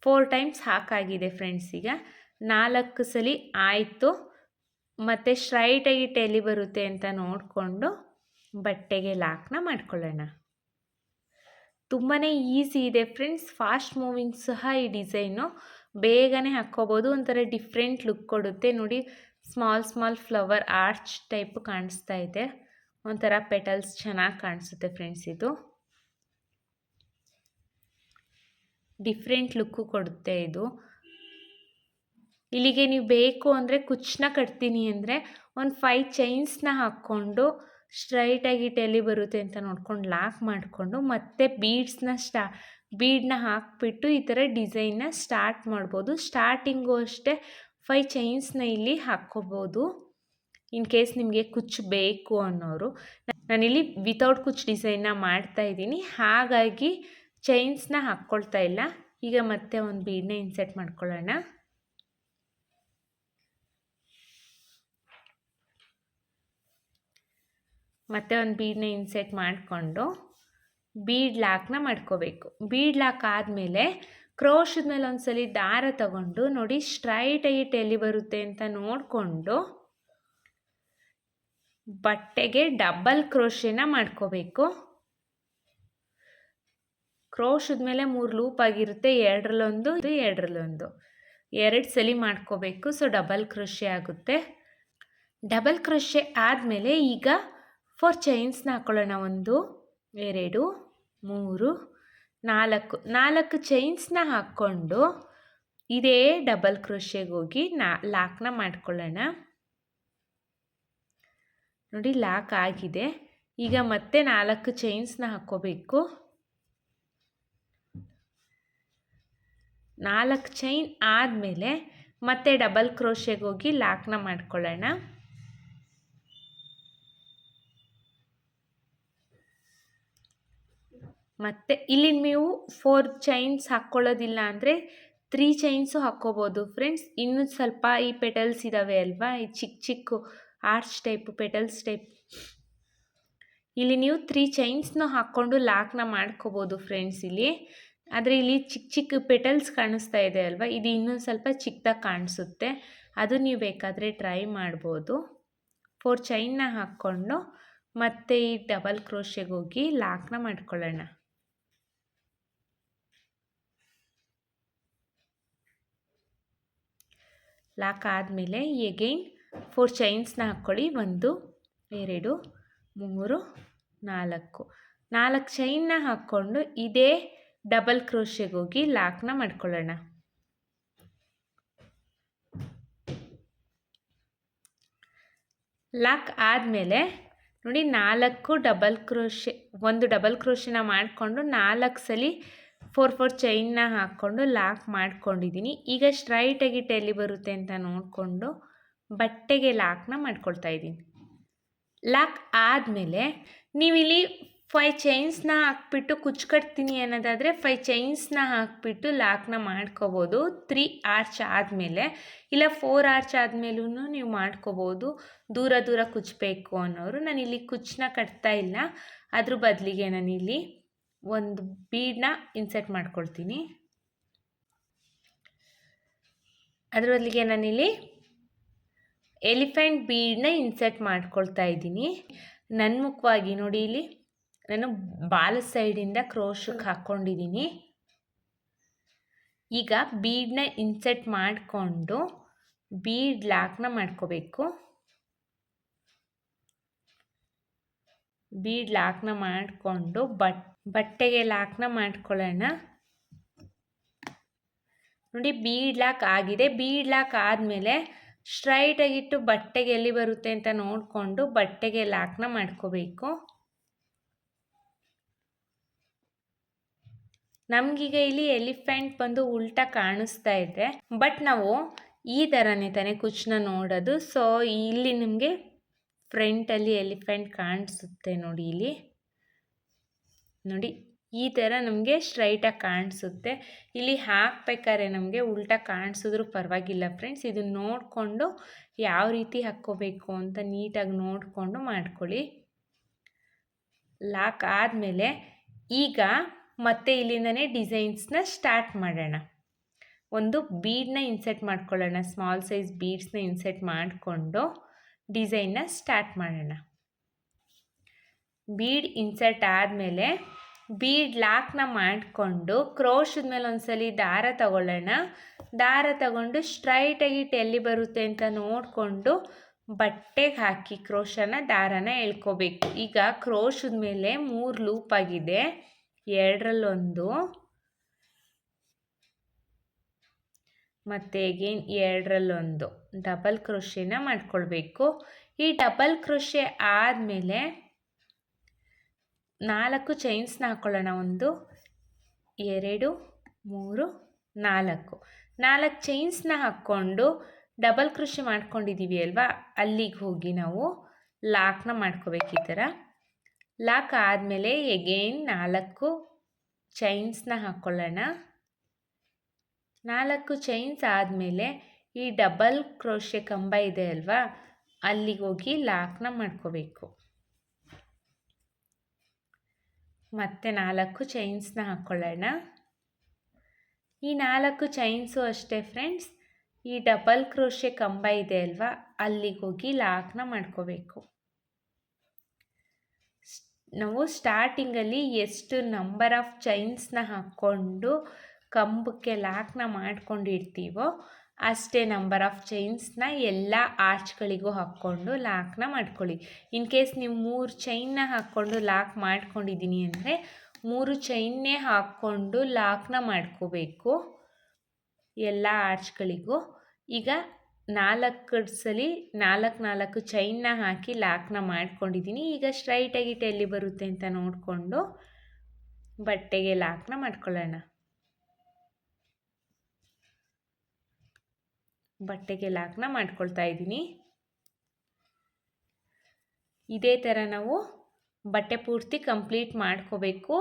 ಫೋರ್ ಟೈಮ್ಸ್ ಹಾಕಾಗಿದೆ ಫ್ರೆಂಡ್ಸ್. ಈಗ 4 ಸಲ ಆಯಿತು. ಮತ್ತು ಸ್ಟ್ರೈಟಾಗಿಟ್ಟು ಎಲ್ಲಿ ಬರುತ್ತೆ ಅಂತ ನೋಡಿಕೊಂಡು ಬಟ್ಟೆಗೆ ಲಾಕ್ನ ಮಾಡ್ಕೊಳ್ಳೋಣ. ತುಂಬಾ ಈಸಿ ಇದೆ ಫ್ರೆಂಡ್ಸ್, ಫಾಸ್ಟ್ ಮೂವಿಂಗ್ ಸಹ ಈ ಡಿಸೈನು. ಬೇಗನೆ ಹಾಕ್ಕೋಬೋದು, ಒಂಥರ ಡಿಫ್ರೆಂಟ್ ಲುಕ್ ಕೊಡುತ್ತೆ. ನೋಡಿ ಸ್ಮಾಲ್ ಫ್ಲವರ್ ಆರ್ಚ್ ಟೈಪ್ ಕಾಣಿಸ್ತಾ ಇದೆ, ಒಂಥರ ಪೆಟಲ್ಸ್ ಚೆನ್ನಾಗಿ ಕಾಣಿಸುತ್ತೆ ಫ್ರೆಂಡ್ಸ್. ಇದು ಡಿಫ್ರೆಂಟ್ ಲುಕ್ಕು ಕೊಡುತ್ತೆ. ಇದು ಇಲ್ಲಿಗೆ ನೀವು ಬೇಕು ಅಂದರೆ ಕುಚ್ಚನ್ನ ಕಟ್ತೀನಿ ಅಂದರೆ ಒಂದು 5 ಚೈನ್ಸ್ನ ಹಾಕ್ಕೊಂಡು ಸ್ಟ್ರೈಟಾಗಿಟ್ಟು ಎಲ್ಲಿ ಬರುತ್ತೆ ಅಂತ ನೋಡ್ಕೊಂಡು ಲಾಕ್ ಮಾಡಿಕೊಂಡು ಮತ್ತೆ ಬೀಡನ್ನ ಹಾಕಿಬಿಟ್ಟು ಈ ಥರ ಡಿಸೈನ್ನ ಸ್ಟಾರ್ಟ್ ಮಾಡ್ಬೋದು. ಸ್ಟಾರ್ಟಿಂಗು ಅಷ್ಟೇ 5 ಚೈನ್ಸ್ನ ಇಲ್ಲಿ ಹಾಕ್ಕೋಬೋದು. ಇನ್ ಕೇಸ್ ನಿಮಗೆ ಕುಚ್ಚು ಬೇಕು ಅನ್ನೋರು. ನಾನಿಲ್ಲಿ ವಿತೌಟ್ ಕುಚ್ಚು ಡಿಸೈನ್ನ ಮಾಡ್ತಾಯಿದ್ದೀನಿ, ಹಾಗಾಗಿ ಚೈನ್ಸ್ನ ಹಾಕ್ಕೊಳ್ತಾ ಇಲ್ಲ. ಈಗ ಮತ್ತೆ ಒಂದು ಬೀಡನ್ನ ಇನ್ಸರ್ಟ್ ಮಾಡ್ಕೊಳ್ಳೋಣ. ಮತ್ತೆ ಒಂದು ಬೀಡನ್ನ ಇನ್ಸೆಟ್ ಮಾಡಿಕೊಂಡು ಬೀಡ್ ಲಾಕ್ನ ಮಾಡ್ಕೋಬೇಕು. ಬೀಡ್ ಲಾಕ್ ಆದಮೇಲೆ ಕ್ರೋಶದ ಮೇಲೆ ಒಂದ್ಸಲಿ ದಾರ ತಗೊಂಡು ನೋಡಿ ಸ್ಟ್ರೈಟಾಗಿ ಎಲ್ಲಿ ಬರುತ್ತೆ ಅಂತ ನೋಡಿಕೊಂಡು ಬಟ್ಟೆಗೆ ಡಬಲ್ ಕ್ರೋಶೆನ ಮಾಡ್ಕೋಬೇಕು. ಕ್ರೋಶದ ಮೇಲೆ 3 ಲೂಪ್ ಆಗಿರುತ್ತೆ, ಎರಡರಲ್ಲೊಂದು ಎರಡರಲ್ಲೊಂದು 2 ಸಲ ಮಾಡ್ಕೋಬೇಕು. ಸೊ ಡಬಲ್ ಕ್ರೋಶೆ ಆಗುತ್ತೆ. ಡಬಲ್ ಕ್ರೋಶೆ ಆದಮೇಲೆ ಈಗ 4 ಚೈನ್ಸ್ನ ಹಾಕೊಳ್ಳೋಣ. 1 2 3 4 ಚೈನ್ಸ್ನ ಹಾಕ್ಕೊಂಡು ಇದೇ ಡಬಲ್ ಕ್ರೋಶೆಗೆ ಹೋಗಿ ಲಾಕ್ನ ಮಾಡ್ಕೊಳ್ಳೋಣ. ನೋಡಿ ಲಾಕ್ ಆಗಿದೆ. ಈಗ ಮತ್ತೆ 4 ಚೈನ್ಸ್ನ ಹಾಕ್ಕೋಬೇಕು. 4 ಚೈನ್ ಆದಮೇಲೆ ಮತ್ತೆ ಡಬಲ್ ಕ್ರೋಶೆಗೆ ಹೋಗಿ ಲಾಕ್ನ ಮಾಡ್ಕೊಳ್ಳೋಣ. ಮತ್ತು ಇಲ್ಲಿ ನೀವು 4 ಚೈನ್ಸ್ ಹಾಕ್ಕೊಳ್ಳೋದಿಲ್ಲ ಅಂದರೆ 3 ಚೈನ್ಸು ಹಾಕ್ಕೋಬೋದು ಫ್ರೆಂಡ್ಸ್. ಇನ್ನೂ ಸ್ವಲ್ಪ ಈ ಪೆಟಲ್ಸ್ ಇದ್ದಾವೆ ಅಲ್ವಾ, ಈ ಚಿಕ್ಕ ಚಿಕ್ಕ ಆರ್ಚ್ ಟೈಪ್ ಪೆಟಲ್ಸ್ ಟೈಪ್, ಇಲ್ಲಿ ನೀವು 3 ಚೈನ್ಸ್ನ ಹಾಕ್ಕೊಂಡು ಲಾಕ್ನ ಮಾಡ್ಕೋಬೋದು ಫ್ರೆಂಡ್ಸ್ ಇಲ್ಲಿ. ಆದರೆ ಇಲ್ಲಿ ಚಿಕ್ಕ ಚಿಕ್ಕ ಪೆಟಲ್ಸ್ ಕಾಣಿಸ್ತಾ ಇದೆ ಅಲ್ವಾ, ಇದು ಇನ್ನೊಂದು ಸ್ವಲ್ಪ ಚಿಕ್ಕದಾಗಿ ಕಾಣಿಸುತ್ತೆ. ಅದು ನೀವು ಬೇಕಾದರೆ ಟ್ರೈ ಮಾಡ್ಬೋದು. 4 ಚೈನ್ನ ಹಾಕ್ಕೊಂಡು ಮತ್ತೆ ಈ ಡಬಲ್ ಕ್ರೋಶೆಗೆ ಹೋಗಿ ಲಾಕ್ನ ಮಾಡ್ಕೊಳ್ಳೋಣ. ಲಾಕ್ ಆದಮೇಲೆ ಎಗೈನ್ 4 ಚೈನ್ಸ್ನ ಹಾಕ್ಕೊಳ್ಳಿ. 1 2 3 4 ಚೈನ್ನ ಹಾಕ್ಕೊಂಡು ಇದೇ ಡಬಲ್ ಕ್ರೋಶೆಗೆ ಹೋಗಿ ಲಾಕ್ನ ಮಾಡ್ಕೊಳ್ಳೋಣ. ಲಾಕ್ ಆದಮೇಲೆ ನೋಡಿ 4 ಡಬಲ್ ಕ್ರೋಶೆ, 1 ಡಬಲ್ ಕ್ರೋಶೆನ ಮಾಡಿಕೊಂಡು 4 ಸಲ 4 ಚೈನ್ನ ಹಾಕ್ಕೊಂಡು ಲಾಕ್ ಮಾಡ್ಕೊಂಡಿದ್ದೀನಿ. ಈಗ ಸ್ಟ್ರೈಟಾಗಿ ಎಲ್ಲಿ ಬರುತ್ತೆ ಅಂತ ನೋಡಿಕೊಂಡು ಬಟ್ಟೆಗೆ ಲಾಕ್ನ ಮಾಡ್ಕೊಳ್ತಾ ಇದ್ದೀನಿ. ಲಾಕ್ ಆದಮೇಲೆ ನೀವಿಲ್ಲಿ 5 ಚೈನ್ಸ್ನ ಹಾಕ್ಬಿಟ್ಟು ಕುಚ್ಕಟ್ತೀನಿ ಅನ್ನೋದಾದರೆ 5 ಚೈನ್ಸ್ನ ಹಾಕ್ಬಿಟ್ಟು ಲಾಕ್ನ ಮಾಡ್ಕೋಬೋದು. 3 ಆರ್ಚ್ ಆದಮೇಲೆ ಇಲ್ಲ 4 ಆರ್ಚ್ ಆದಮೇಲೂ ನೀವು ಮಾಡ್ಕೋಬೋದು. ದೂರ ದೂರ ಕುಚ್ಚಬೇಕು ಅನ್ನೋರು. ನಾನಿಲ್ಲಿ ಕುಚ್ಚನ್ನ ಕಟ್ತಾ ಇಲ್ಲ, ಅದ್ರ ಬದಲಿಗೆ ನಾನಿಲ್ಲಿ ಒಂದು ಬೀಡನ್ನ ಇನ್ಸರ್ಟ್ ಮಾಡ್ಕೊಳ್ತೀನಿ. ಅದ್ರ ಬದಲಿಗೆ ನಾನಿಲ್ಲಿ ಎಲಿಫೆಂಟ್ ಬೀಡನ್ನ ಇನ್ಸರ್ಟ್ ಮಾಡ್ಕೊಳ್ತಾ ಇದ್ದೀನಿ. ನನ್ಮುಖವಾಗಿ ನೋಡಿ, ಇಲ್ಲಿ ನಾನು ಬಾಲ ಸೈಡಿಂದ ಕ್ರೋಶಕ್ಕೆ ಹಾಕ್ಕೊಂಡಿದ್ದೀನಿ. ಈಗ ಬೀಡನ್ನ ಇನ್ಸರ್ಟ್ ಮಾಡಿಕೊಂಡು ಬೀಡ್ ಲಾಕ್ನ ಮಾಡ್ಕೋಬೇಕು. ಬೀಡ್ ಲಾಕ್ನ ಮಾಡಿಕೊಂಡು ಬಟ್ಟೆಗೆ ಲಾಕ್ನ ಮಾಡ್ಕೊಳ್ಳೋಣ. ನೋಡಿ ಬೀಡ್ ಲಾಕ್ ಆಗಿದೆ. ಬೀಡ್ ಲಾಕ್ ಆದಮೇಲೆ ಸ್ಟ್ರೈಟಾಗಿಟ್ಟು ಬಟ್ಟೆಗೆ ಎಲ್ಲಿ ಬರುತ್ತೆ ಅಂತ ನೋಡಿಕೊಂಡು ಬಟ್ಟೆಗೆ ಲಾಕ್ನ ಮಾಡ್ಕೋಬೇಕು. ನಮಗೀಗ ಇಲ್ಲಿ ಎಲಿಫೆಂಟ್ ಬಂದು ಉಲ್ಟಾ ಕಾಣಿಸ್ತಾ ಇದೆ, ಬಟ್ ನಾವು ಈ ಥರನೇ ತಾನೇ ಕುಚ್ಚನ್ನ ನೋಡೋದು. ಸೊ ಇಲ್ಲಿ ನಿಮಗೆ ಫ್ರಂಟಲ್ಲಿ ಎಲಿಫೆಂಟ್ ಕಾಣಿಸುತ್ತೆ ನೋಡಿ. ಇಲ್ಲಿ ನೋಡಿ ಈ ಥರ ನಮಗೆ ಸ್ಟ್ರೈಟಾಗಿ ಕಾಣಿಸುತ್ತೆ. ಇಲ್ಲಿ ಹಾಕ್ಬೇಕಾದ್ರೆ ನಮಗೆ ಉಲ್ಟಾ ಕಾಣಿಸಿದ್ರೂ ಪರವಾಗಿಲ್ಲ ಫ್ರೆಂಡ್ಸ್. ಇದನ್ನು ನೋಡಿಕೊಂಡು ಯಾವ ರೀತಿ ಹಾಕ್ಕೋಬೇಕು ಅಂತ ನೀಟಾಗಿ ನೋಡಿಕೊಂಡು ಮಾಡ್ಕೊಳ್ಳಿ. ಲಾಕ್ ಆದಮೇಲೆ ಈಗ ಮತ್ತೆ ಇಲ್ಲಿಂದನೇ ಡಿಸೈನ್ಸ್ನ ಸ್ಟಾರ್ಟ್ ಮಾಡೋಣ. ಒಂದು ಬೀಡನ್ನ ಇನ್ಸರ್ಟ್ ಮಾಡ್ಕೊಳ್ಳೋಣ. ಸ್ಮಾಲ್ ಸೈಜ್ ಬೀಡ್ಸ್ನ ಇನ್ಸರ್ಟ್ ಮಾಡಿಕೊಂಡು ಡಿಸೈನ್ನ ಸ್ಟಾರ್ಟ್ ಮಾಡೋಣ. ಬೀಡ್ ಇನ್ಸರ್ಟ್ ಆದಮೇಲೆ ಬೀಡ್ ಲಾಕ್ನ ಮಾಡಿಕೊಂಡು ಕ್ರೋಶದ ಮೇಲೆ ಒಂದ್ಸಲಿ ದಾರ ತಗೊಳ್ಳೋಣ. ದಾರ ತಗೊಂಡು ಸ್ಟ್ರೈಟಾಗಿ ಎಲ್ಲಿ ಬರುತ್ತೆ ಅಂತ ನೋಡಿಕೊಂಡು ಬಟ್ಟೆಗೆ ಹಾಕಿ ಕ್ರೋಶನ ದಾರನ ಎಳ್ಕೋಬೇಕು. ಈಗ ಕ್ರೋಶದ ಮೇಲೆ 3 ಲೂಪ್ ಆಗಿದೆ, 2ರಲ್ಲೊಂದು ಮತ್ತು ಅಗೇನ್ 2ರಲ್ಲೊಂದು ಡಬಲ್ ಕ್ರೋಶೆನ ಮಾಡ್ಕೊಳ್ಬೇಕು. ಈ ಡಬಲ್ ಕ್ರೋಶೆ ಆದಮೇಲೆ 4 ಚೈನ್ಸ್ನ ಹಾಕ್ಕೊಳ್ಳೋಣ. 1 2 3 4 ಚೈನ್ಸ್ನ ಹಾಕ್ಕೊಂಡು ಡಬಲ್ ಕ್ರೋಶೆ ಮಾಡ್ಕೊಂಡಿದ್ದೀವಿ ಅಲ್ವಾ, ಅಲ್ಲಿಗೆ ಹೋಗಿ ನಾವು ಲಾಕ್ನ ಮಾಡ್ಕೋಬೇಕು. ಈ ಥರ ಲಾಕ್ ಆದಮೇಲೆ ಎಗೇನ್ 4 ಚೈನ್ಸ್ನ ಹಾಕ್ಕೊಳ್ಳೋಣ. 4 ಚೈನ್ಸ್ ಆದಮೇಲೆ ಈ ಡಬಲ್ ಕ್ರೋಶೆ ಕಂಬ ಇದೆ ಅಲ್ವಾ, ಅಲ್ಲಿಗೆ ಹೋಗಿ ಲಾಕ್ನ ಮಾಡ್ಕೋಬೇಕು. ಮತ್ತೆ 4 ಚೈನ್ಸ್ನ ಹಾಕ್ಕೊಳ್ಳೋಣ. ಈ 4 ಚೈನ್ಸು ಅಷ್ಟೇ ಫ್ರೆಂಡ್ಸ್, ಈ ಡಬಲ್ ಕ್ರೋಶೆ ಕಂಬ ಇದೆ ಅಲ್ವಾ, ಅಲ್ಲಿಗೆ ಹೋಗಿ ಲಾಕ್ನ ಮಾಡ್ಕೋಬೇಕು. ನಾವು ಸ್ಟಾರ್ಟಿಂಗಲ್ಲಿ ಎಷ್ಟು ನಂಬರ್ ಆಫ್ ಚೈನ್ಸ್ನ ಹಾಕ್ಕೊಂಡು ಕಂಬಕ್ಕೆ ಲಾಕ್ನ ಮಾಡ್ಕೊಂಡಿರ್ತೀವೋ ಅಷ್ಟೇ ನಂಬರ್ ಆಫ್ ಚೈನ್ಸ್ನ ಎಲ್ಲ ಆರ್ಚ್ಗಳಿಗೂ ಹಾಕ್ಕೊಂಡು ಲಾಕ್ನ ಮಾಡ್ಕೊಳ್ಳಿ. ಇನ್ ಕೇಸ್ ನೀವು 3 ಚೈನ್ನ ಹಾಕ್ಕೊಂಡು ಲಾಕ್ ಮಾಡ್ಕೊಂಡಿದ್ದೀನಿ ಅಂದರೆ 3 ಚೈನ್ನೇ ಹಾಕ್ಕೊಂಡು ಲಾಕ್ನ ಮಾಡ್ಕೋಬೇಕು ಎಲ್ಲ ಆರ್ಚ್ಗಳಿಗೂ. ಈಗ 4 ಸಲ 4 ಚೈನ್ನ ಹಾಕಿ ಲಾಕ್ನ ಮಾಡ್ಕೊಂಡಿದ್ದೀನಿ. ಈಗ ಸ್ಟ್ರೈಟಾಗಿ ಎಲ್ಲಿ ಬರುತ್ತೆ ಅಂತ ನೋಡಿಕೊಂಡು ಬಟ್ಟೆಗೆ ಲಾಕ್ನ ಮಾಡ್ಕೊಳ್ಳೋಣ. ಬಟ್ಟೆಗೆ ಲಾಕ್ನ ಮಾಡ್ಕೊಳ್ತಾ ಇದ್ದೀನಿ. ಇದೇ ಥರ ನಾವು ಬಟ್ಟೆ ಪೂರ್ತಿ ಕಂಪ್ಲೀಟ್ ಮಾಡ್ಕೋಬೇಕು.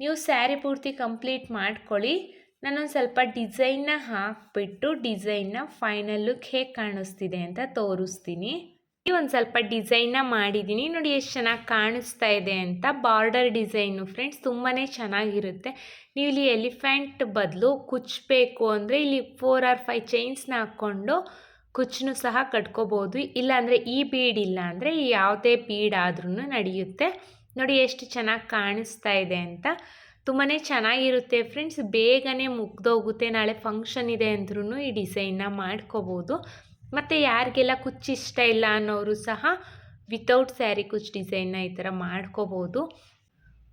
ನೀವು ಸ್ಯಾರಿ ಪೂರ್ತಿ ಕಂಪ್ಲೀಟ್ ಮಾಡ್ಕೊಳ್ಳಿ. ನಾನೊಂದು ಸ್ವಲ್ಪ ಡಿಸೈನ್ನ ಹಾಕಿಬಿಟ್ಟು ಡಿಸೈನ್ನ ಫೈನಲ್ ಲುಕ್ ಹೇಗೆ ಕಾಣಿಸ್ತಿದೆ ಅಂತ ತೋರಿಸ್ತೀನಿ. ಒಂದು ಸ್ವಲ್ಪ ಡಿಸೈನ್ನ ಮಾಡಿದ್ದೀನಿ ನೋಡಿ ಎಷ್ಟು ಚೆನ್ನಾಗಿ ಕಾಣಿಸ್ತಾ ಇದೆ ಅಂತ. ಬಾರ್ಡರ್ ಡಿಸೈನು ಫ್ರೆಂಡ್ಸ್ ತುಂಬಾ ಚೆನ್ನಾಗಿರುತ್ತೆ. ನೀವು ಇಲ್ಲಿ ಎಲಿಫೆಂಟ್ ಬದಲು ಕುಚ್ಚಬೇಕು ಅಂದರೆ ಇಲ್ಲಿ 4 or 5 ಚೈನ್ಸ್ನ ಹಾಕ್ಕೊಂಡು ಕುಚ್ಚನ್ನು ಸಹ ಕಟ್ಕೋಬೋದು. ಇಲ್ಲಾಂದರೆ ಈ ಬೀಡ್ ಇಲ್ಲ ಅಂದರೆ ಯಾವುದೇ ಬೀಡ್ ಆದ್ರೂ ನಡೆಯುತ್ತೆ. ನೋಡಿ ಎಷ್ಟು ಚೆನ್ನಾಗಿ ಕಾಣಿಸ್ತಾ ಇದೆ ಅಂತ. ತುಂಬಾ ಚೆನ್ನಾಗಿರುತ್ತೆ ಫ್ರೆಂಡ್ಸ್, ಬೇಗನೆ ಮುಗ್ದೋಗುತ್ತೆ. ನಾಳೆ ಫಂಕ್ಷನ್ ಇದೆ ಅಂದ್ರೂ ಈ ಡಿಸೈನ್ನ ಮಾಡ್ಕೋಬೋದು. ಮತ್ತು ಯಾರಿಗೆಲ್ಲ ಕುಚ್ಚು ಇಷ್ಟ ಇಲ್ಲ ಅನ್ನೋರು ಸಹ ವಿತೌಟ್ ಸ್ಯಾರಿ ಕುಚ್ಚು ಡಿಸೈನ್ನ ಈ ಥರ ಮಾಡ್ಕೋಬೋದು.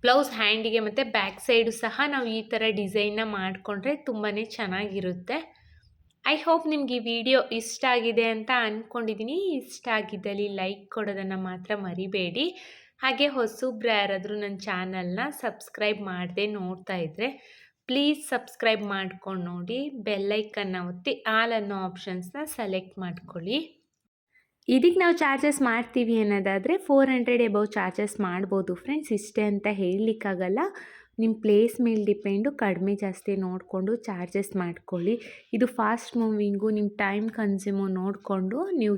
ಬ್ಲೌಸ್ ಹ್ಯಾಂಡಿಗೆ ಮತ್ತು ಬ್ಯಾಕ್ ಸೈಡು ಸಹ ನಾವು ಈ ಥರ ಡಿಸೈನ್ನ ಮಾಡಿಕೊಂಡ್ರೆ ತುಂಬಾ ಚೆನ್ನಾಗಿರುತ್ತೆ. ಐ ಹೋಪ್ ನಿಮ್ಗೆ ಈ ವಿಡಿಯೋ ಇಷ್ಟ ಆಗಿದೆ ಅಂತ ಅಂದ್ಕೊಂಡಿದ್ದೀನಿ. ಇಷ್ಟ ಆಗಿದ್ದಲ್ಲಿ ಲೈಕ್ ಕೊಡೋದನ್ನು ಮಾತ್ರ ಮರಿಬೇಡಿ. ಹಾಗೆ ಹೊಸಬ್ರು ಯಾರಾದರೂ ನನ್ನ ಚಾನಲ್ನ ಸಬ್ಸ್ಕ್ರೈಬ್ ಮಾಡದೆ ನೋಡ್ತಾ ಇದ್ದರೆ ಪ್ಲೀಸ್ ಸಬ್ಸ್ಕ್ರೈಬ್ ಮಾಡ್ಕೊಂಡು ನೋಡಿ, ಬೆಲ್ಲೈಕನ್ನ ಒತ್ತಿ ಆಲ್ ಅನ್ನೋ ಆಪ್ಷನ್ಸ್ನ ಸೆಲೆಕ್ಟ್ ಮಾಡ್ಕೊಳ್ಳಿ. ಇದಕ್ಕೆ ನಾವು ಚಾರ್ಜಸ್ ಮಾಡ್ತೀವಿ ಅನ್ನೋದಾದರೆ 400 ಎಬವ್ ಚಾರ್ಜಸ್ ಮಾಡ್ಬೋದು ಫ್ರೆಂಡ್ಸ್. ಇಷ್ಟೇ ಅಂತ ಹೇಳಲಿಕ್ಕಾಗಲ್ಲ, ನಿಮ್ಮ ಪ್ಲೇಸ್ ಮೇಲೆ ಡಿಪೆಂಡು. ಕಡಿಮೆ ಜಾಸ್ತಿ ನೋಡಿಕೊಂಡು ಚಾರ್ಜಸ್ ಮಾಡ್ಕೊಳ್ಳಿ. ಇದು ಫಾಸ್ಟ್ ಮೂವಿಂಗು, ನಿಮ್ಮ ಟೈಮ್ ಕನ್ಸ್ಯೂಮು ನೋಡಿಕೊಂಡು ನೀವು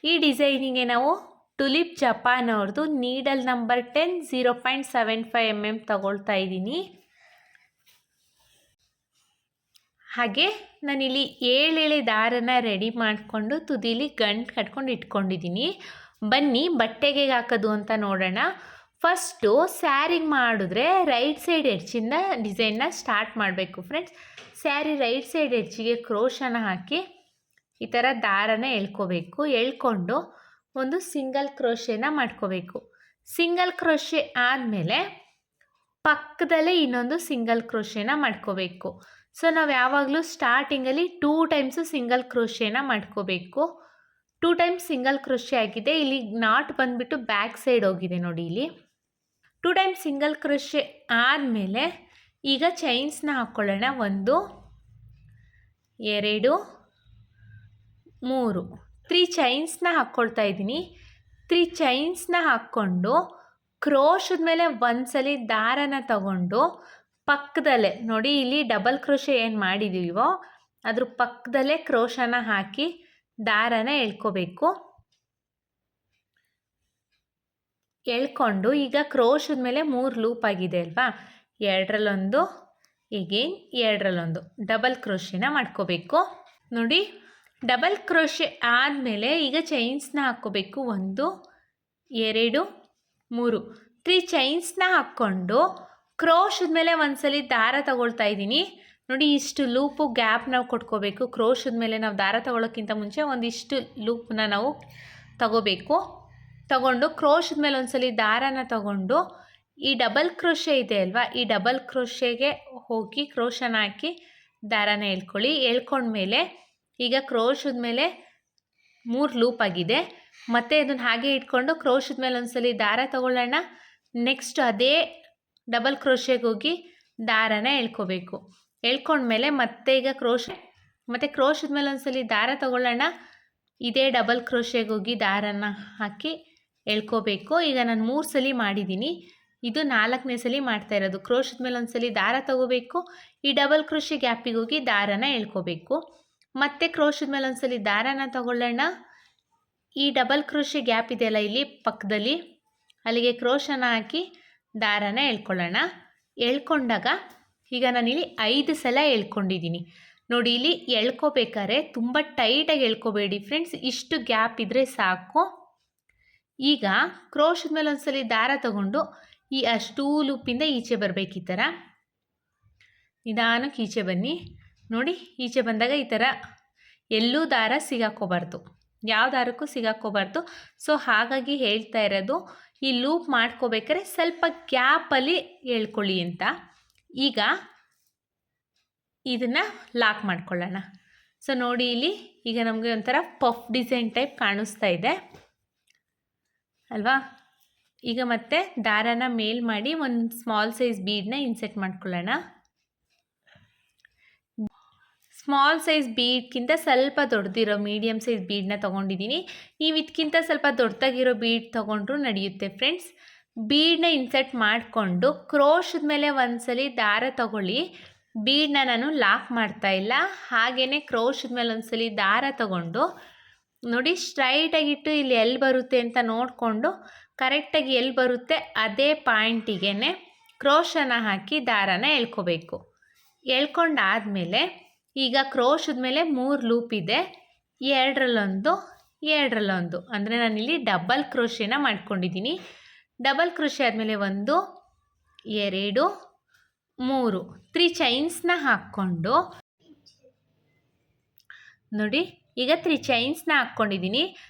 ಈ ಡಿಸೈನಿಗೆ ನಾವು ಟುಲಿಪ್ ಜಪಾನ್ ಅವ್ರದ್ದು ನೀಡಲ್ ನಂಬರ್ 10 0.75 mm ತಗೊಳ್ತಾ ಇದ್ದೀನಿ. ಹಾಗೆ ನಾನಿಲ್ಲಿ 7 ಎಳೆ ದಾರನ ರೆಡಿ ಮಾಡಿಕೊಂಡು ತುದಿಲಿ ಗಂಟು ಕಟ್ಕೊಂಡು ಇಟ್ಕೊಂಡಿದ್ದೀನಿ. ಬನ್ನಿ ಬಟ್ಟೆಗೆ ಹಾಕೋದು ಅಂತ ನೋಡೋಣ. ಫಸ್ಟು ಸ್ಯಾರಿಗೆ ಮಾಡಿದ್ರೆ ರೈಟ್ ಸೈಡ್ ಎಡ್ಜಿಂದ ಡಿಸೈನ್ನ ಸ್ಟಾರ್ಟ್ ಮಾಡಬೇಕು ಫ್ರೆಂಡ್ಸ್. ಸ್ಯಾರಿ ರೈಟ್ ಸೈಡ್ ಎಡ್ಜಿಗೆ ಕ್ರೋಶನ ಹಾಕಿ ಈ ಥರ ದಾರನ ಎಳ್ಕೋಬೇಕು. ಎಳ್ಕೊಂಡು ಒಂದು ಸಿಂಗಲ್ ಕ್ರೋಶೆನ ಮಾಡ್ಕೋಬೇಕು. ಸಿಂಗಲ್ ಕ್ರೋಶೆ ಆದಮೇಲೆ ಪಕ್ಕದಲ್ಲೇ ಇನ್ನೊಂದು ಸಿಂಗಲ್ ಕ್ರೋಶೆನ ಮಾಡ್ಕೋಬೇಕು. ಸೊ ನಾವು ಯಾವಾಗಲೂ ಸ್ಟಾರ್ಟಿಂಗಲ್ಲಿ 2 ಟೈಮ್ಸು ಸಿಂಗಲ್ ಕ್ರೋಶೆನ ಮಾಡ್ಕೋಬೇಕು. 2 ಟೈಮ್ಸ್ ಸಿಂಗಲ್ ಕ್ರೋಶೆ ಆಗಿದೆ. ಇಲ್ಲಿ ನಾಟ್ ಬಂದುಬಿಟ್ಟು ಬ್ಯಾಕ್ ಸೈಡ್ ಹೋಗಿದೆ ನೋಡಿ. ಇಲ್ಲಿ 2 ಟೈಮ್ಸ್ ಸಿಂಗಲ್ ಕ್ರೋಶೆ ಆದಮೇಲೆ ಈಗ ಚೈನ್ಸ್ನ ಹಾಕ್ಕೊಳ್ಳೋಣ. 1 2 3 3 ಚೈನ್ಸ್ನ ಹಾಕ್ಕೊಳ್ತಾ ಇದ್ದೀನಿ. 3 ಚೈನ್ಸ್ನ ಹಾಕ್ಕೊಂಡು ಕ್ರೋಶದ ಮೇಲೆ ಒಂದ್ಸಲಿ ದಾರನ ತಗೊಂಡು ಪಕ್ಕದಲ್ಲೇ ನೋಡಿ ಇಲ್ಲಿ ಡಬಲ್ ಕ್ರೋಶೆ ಏನು ಮಾಡಿದ್ದೀವೋ ಅದ್ರ ಪಕ್ಕದಲ್ಲೇ ಕ್ರೋಶನ ಹಾಕಿ ದಾರನ ಎಳ್ಕೋಬೇಕು. ಎಳ್ಕೊಂಡು ಈಗ ಕ್ರೋಶದ ಮೇಲೆ 3 ಲೂಪ್ ಆಗಿದೆ ಅಲ್ವಾ, 2ರಲ್ಲೊಂದು ಎಗೇನ್ 2ರಲ್ಲೊಂದು ಡಬಲ್ ಕ್ರೋಶೆನ ಮಾಡ್ಕೋಬೇಕು. ನೋಡಿ ಡಬಲ್ ಕ್ರೋಶೆ ಆದಮೇಲೆ ಈಗ ಚೈನ್ಸ್ನ ಹಾಕ್ಕೋಬೇಕು. 1 2 3 3 ಚೈನ್ಸ್ನ ಹಾಕ್ಕೊಂಡು ಕ್ರೋಶದ ಮೇಲೆ ಒಂದ್ಸಲಿ ದಾರ ತಗೊಳ್ತಾ ಇದ್ದೀನಿ. ನೋಡಿ ಇಷ್ಟು ಲೂಪು ಗ್ಯಾಪ್ ನಾವು ಕೊಟ್ಕೋಬೇಕು. ಕ್ರೋಶದ ಮೇಲೆ ನಾವು ದಾರ ತಗೊಳ್ಳೋಕ್ಕಿಂತ ಮುಂಚೆ ಒಂದಿಷ್ಟು ಲೂಪನ್ನ ನಾವು ತಗೋಬೇಕು. ತಗೊಂಡು ಕ್ರೋಶದ ಮೇಲೆ ಒಂದ್ಸಲಿ ದಾರನ ತಗೊಂಡು ಈ ಡಬಲ್ ಕ್ರೋಶೆ ಇದೆ ಅಲ್ವಾ, ಈ ಡಬಲ್ ಕ್ರೋಶೆಗೆ ಹೋಗಿ ಕ್ರೋಶನ ಹಾಕಿ ದಾರನ ಎಳ್ಕೊಳ್ಳಿ. ಎಳ್ಕೊಂಡ್ಮೇಲೆ ಈಗ ಕ್ರೋಶದ ಮೇಲೆ 3 ಲೂಪ್ ಆಗಿದೆ. ಮತ್ತು ಇದನ್ನು ಹಾಗೆ ಇಟ್ಕೊಂಡು ಕ್ರೋಶದ ಮೇಲೆ ಒಂದ್ಸಲಿ ದಾರ ತಗೊಳ್ಳೋಣ. ನೆಕ್ಸ್ಟ್ ಅದೇ ಡಬಲ್ ಕ್ರೋಶೆಗೆ ಹೋಗಿ ದಾರನ ಎಳ್ಕೋಬೇಕು. ಎಳ್ಕೊಂಡ್ಮೇಲೆ ಮತ್ತೆ ಈಗ ಕ್ರೋಶದ ಮೇಲೆ ಒಂದ್ಸಲಿ ದಾರ ತಗೊಳ್ಳೋಣ. ಇದೇ ಡಬಲ್ ಕ್ರೋಶೆಗೆ ಹೋಗಿ ದಾರನ ಹಾಕಿ ಎಳ್ಕೋಬೇಕು. ಈಗ ನಾನು 3 ಸಲ ಮಾಡಿದ್ದೀನಿ, ಇದು 4ನೇ ಸಲ ಮಾಡ್ತಾ ಇರೋದು. ಕ್ರೋಶದ ಮೇಲೆ ಒಂದ್ಸಲಿ ದಾರ ತಗೋಬೇಕು, ಈ ಡಬಲ್ ಕ್ರೋಶೆ ಗ್ಯಾಪಿಗೆ ಹೋಗಿ ದಾರನ ಎಳ್ಕೋಬೇಕು. ಮತ್ತೆ ಕ್ರೋಶದ ಮೇಲೆ ಒಂದ್ಸಲಿ ದಾರನ ತಗೊಳ್ಳೋಣ. ಈ ಡಬಲ್ ಕ್ರೋಶೆ ಗ್ಯಾಪ್ ಇದೆಯಲ್ಲ ಇಲ್ಲಿ ಪಕ್ಕದಲ್ಲಿ, ಅಲ್ಲಿಗೆ ಕ್ರೋಶನ ಹಾಕಿ ದಾರನ ಎಳ್ಕೊಳ್ಳೋಣ. ಎಳ್ಕೊಂಡಾಗ ಈಗ ನಾನಿಲ್ಲಿ 5 ಸಲ ಎಳ್ಕೊಂಡಿದ್ದೀನಿ. ನೋಡಿ, ಇಲ್ಲಿ ಎಳ್ಕೊಬೇಕಾದ್ರೆ ತುಂಬ ಟೈಟಾಗಿ ಎಳ್ಕೊಬೇಡಿ ಫ್ರೆಂಡ್ಸ್, ಇಷ್ಟು ಗ್ಯಾಪ್ ಇದ್ದರೆ ಸಾಕು. ಈಗ ಕ್ರೋಶದ ಮೇಲೆ ಒಂದ್ಸಲಿ ದಾರ ತಗೊಂಡು ಈ ಅಷ್ಟೂ ಲೂಪಿಂದ ಈಚೆ ಬರಬೇಕು. ಈ ಥರ ನಿಧಾನಕ್ಕೆ ಈಚೆ ಬನ್ನಿ. ನೋಡಿ, ಈಚೆ ಬಂದಾಗ ಈ ಥರ ಎಲ್ಲೂ ದಾರ ಸಿಗಾಕೋಬಾರ್ದು, ಯಾವ ದಾರಕ್ಕೂ ಸಿಗಾಕೋಬಾರ್ದು. ಸೊ ಹಾಗಾಗಿ ಹೇಳ್ತಾ ಇರೋದು, ಈ ಲೂಪ್ ಮಾಡ್ಕೋಬೇಕಾದ್ರೆ ಸ್ವಲ್ಪ ಗ್ಯಾಪಲ್ಲಿ ಎಳ್ಕೊಳ್ಳಿ ಅಂತ. ಈಗ ಇದನ್ನು ಲಾಕ್ ಮಾಡ್ಕೊಳ್ಳೋಣ. ಸೊ ನೋಡಿ, ಇಲ್ಲಿ ಈಗ ನಮಗೆ ಒಂಥರ ಪಫ್ ಡಿಸೈನ್ ಟೈಪ್ ಕಾಣಿಸ್ತಾ ಇದೆ ಅಲ್ವಾ. ಈಗ ಮತ್ತೆ ದಾರನ ಮೇಲ್ ಮಾಡಿ ಒಂದು ಸ್ಮಾಲ್ ಸೈಜ್ ಬೀಡನ್ನ ಇನ್ಸೆಟ್ ಮಾಡ್ಕೊಳ್ಳೋಣ. ಸ್ಮಾಲ್ ಸೈಜ್ ಬೀಡ್ಗಿಂತ ಸ್ವಲ್ಪ ದೊಡ್ಡದಿರೋ ಮೀಡಿಯಮ್ ಸೈಜ್ ಬೀಡನ್ನ ತೊಗೊಂಡಿದ್ದೀನಿ. ನೀವು ಇದಕ್ಕಿಂತ ಸ್ವಲ್ಪ ದೊಡ್ಡದಾಗಿರೋ ಬೀಡ್ ತೊಗೊಂಡ್ರೂ ನಡೆಯುತ್ತೆ ಫ್ರೆಂಡ್ಸ್. ಬೀಡನ್ನ ಇನ್ಸೆಟ್ ಮಾಡಿಕೊಂಡು ಕ್ರೋಶದ ಮೇಲೆ ಒಂದ್ಸಲಿ ದಾರ ತಗೊಳ್ಳಿ. ಬೀಡನ್ನ ನಾನು ಲಾಕ್ ಮಾಡ್ತಾ ಇಲ್ಲ, ಹಾಗೆಯೇ ಕ್ರೋಶದ ಮೇಲೆ ಒಂದ್ಸಲಿ ದಾರ ತಗೊಂಡು ನೋಡಿ, ಸ್ಟ್ರೈಟಾಗಿಟ್ಟು ಇಲ್ಲಿ ಎಲ್ಲಿ ಬರುತ್ತೆ ಅಂತ ನೋಡಿಕೊಂಡು ಕರೆಕ್ಟಾಗಿ ಎಲ್ಲಿ ಬರುತ್ತೆ ಅದೇ ಪಾಯಿಂಟಿಗೆ ಕ್ರೋಶನ ಹಾಕಿ ದಾರನ ಎಳ್ಕೋಬೇಕು. ಎಳ್ಕೊಂಡಾದಮೇಲೆ ಈಗ ಕ್ರೋಶದ ಮೇಲೆ 3 ಲೂಪ್ ಇದೆ, 2ರಲ್ಲೊಂದು 2ರಲ್ಲೊಂದು, ಅಂದರೆ ನಾನಿಲ್ಲಿ ಡಬಲ್ ಕ್ರೋಶೆನ ಮಾಡ್ಕೊಂಡಿದ್ದೀನಿ. ಡಬಲ್ ಕ್ರೋಶೆ ಆದಮೇಲೆ 1 2 3 3 ಚೈನ್ಸ್ನ ಹಾಕ್ಕೊಂಡು ನೋಡಿ, ಈಗ 3 ಚೈನ್ಸ್ನ ಹಾಕ್ಕೊಂಡಿದ್ದೀನಿ.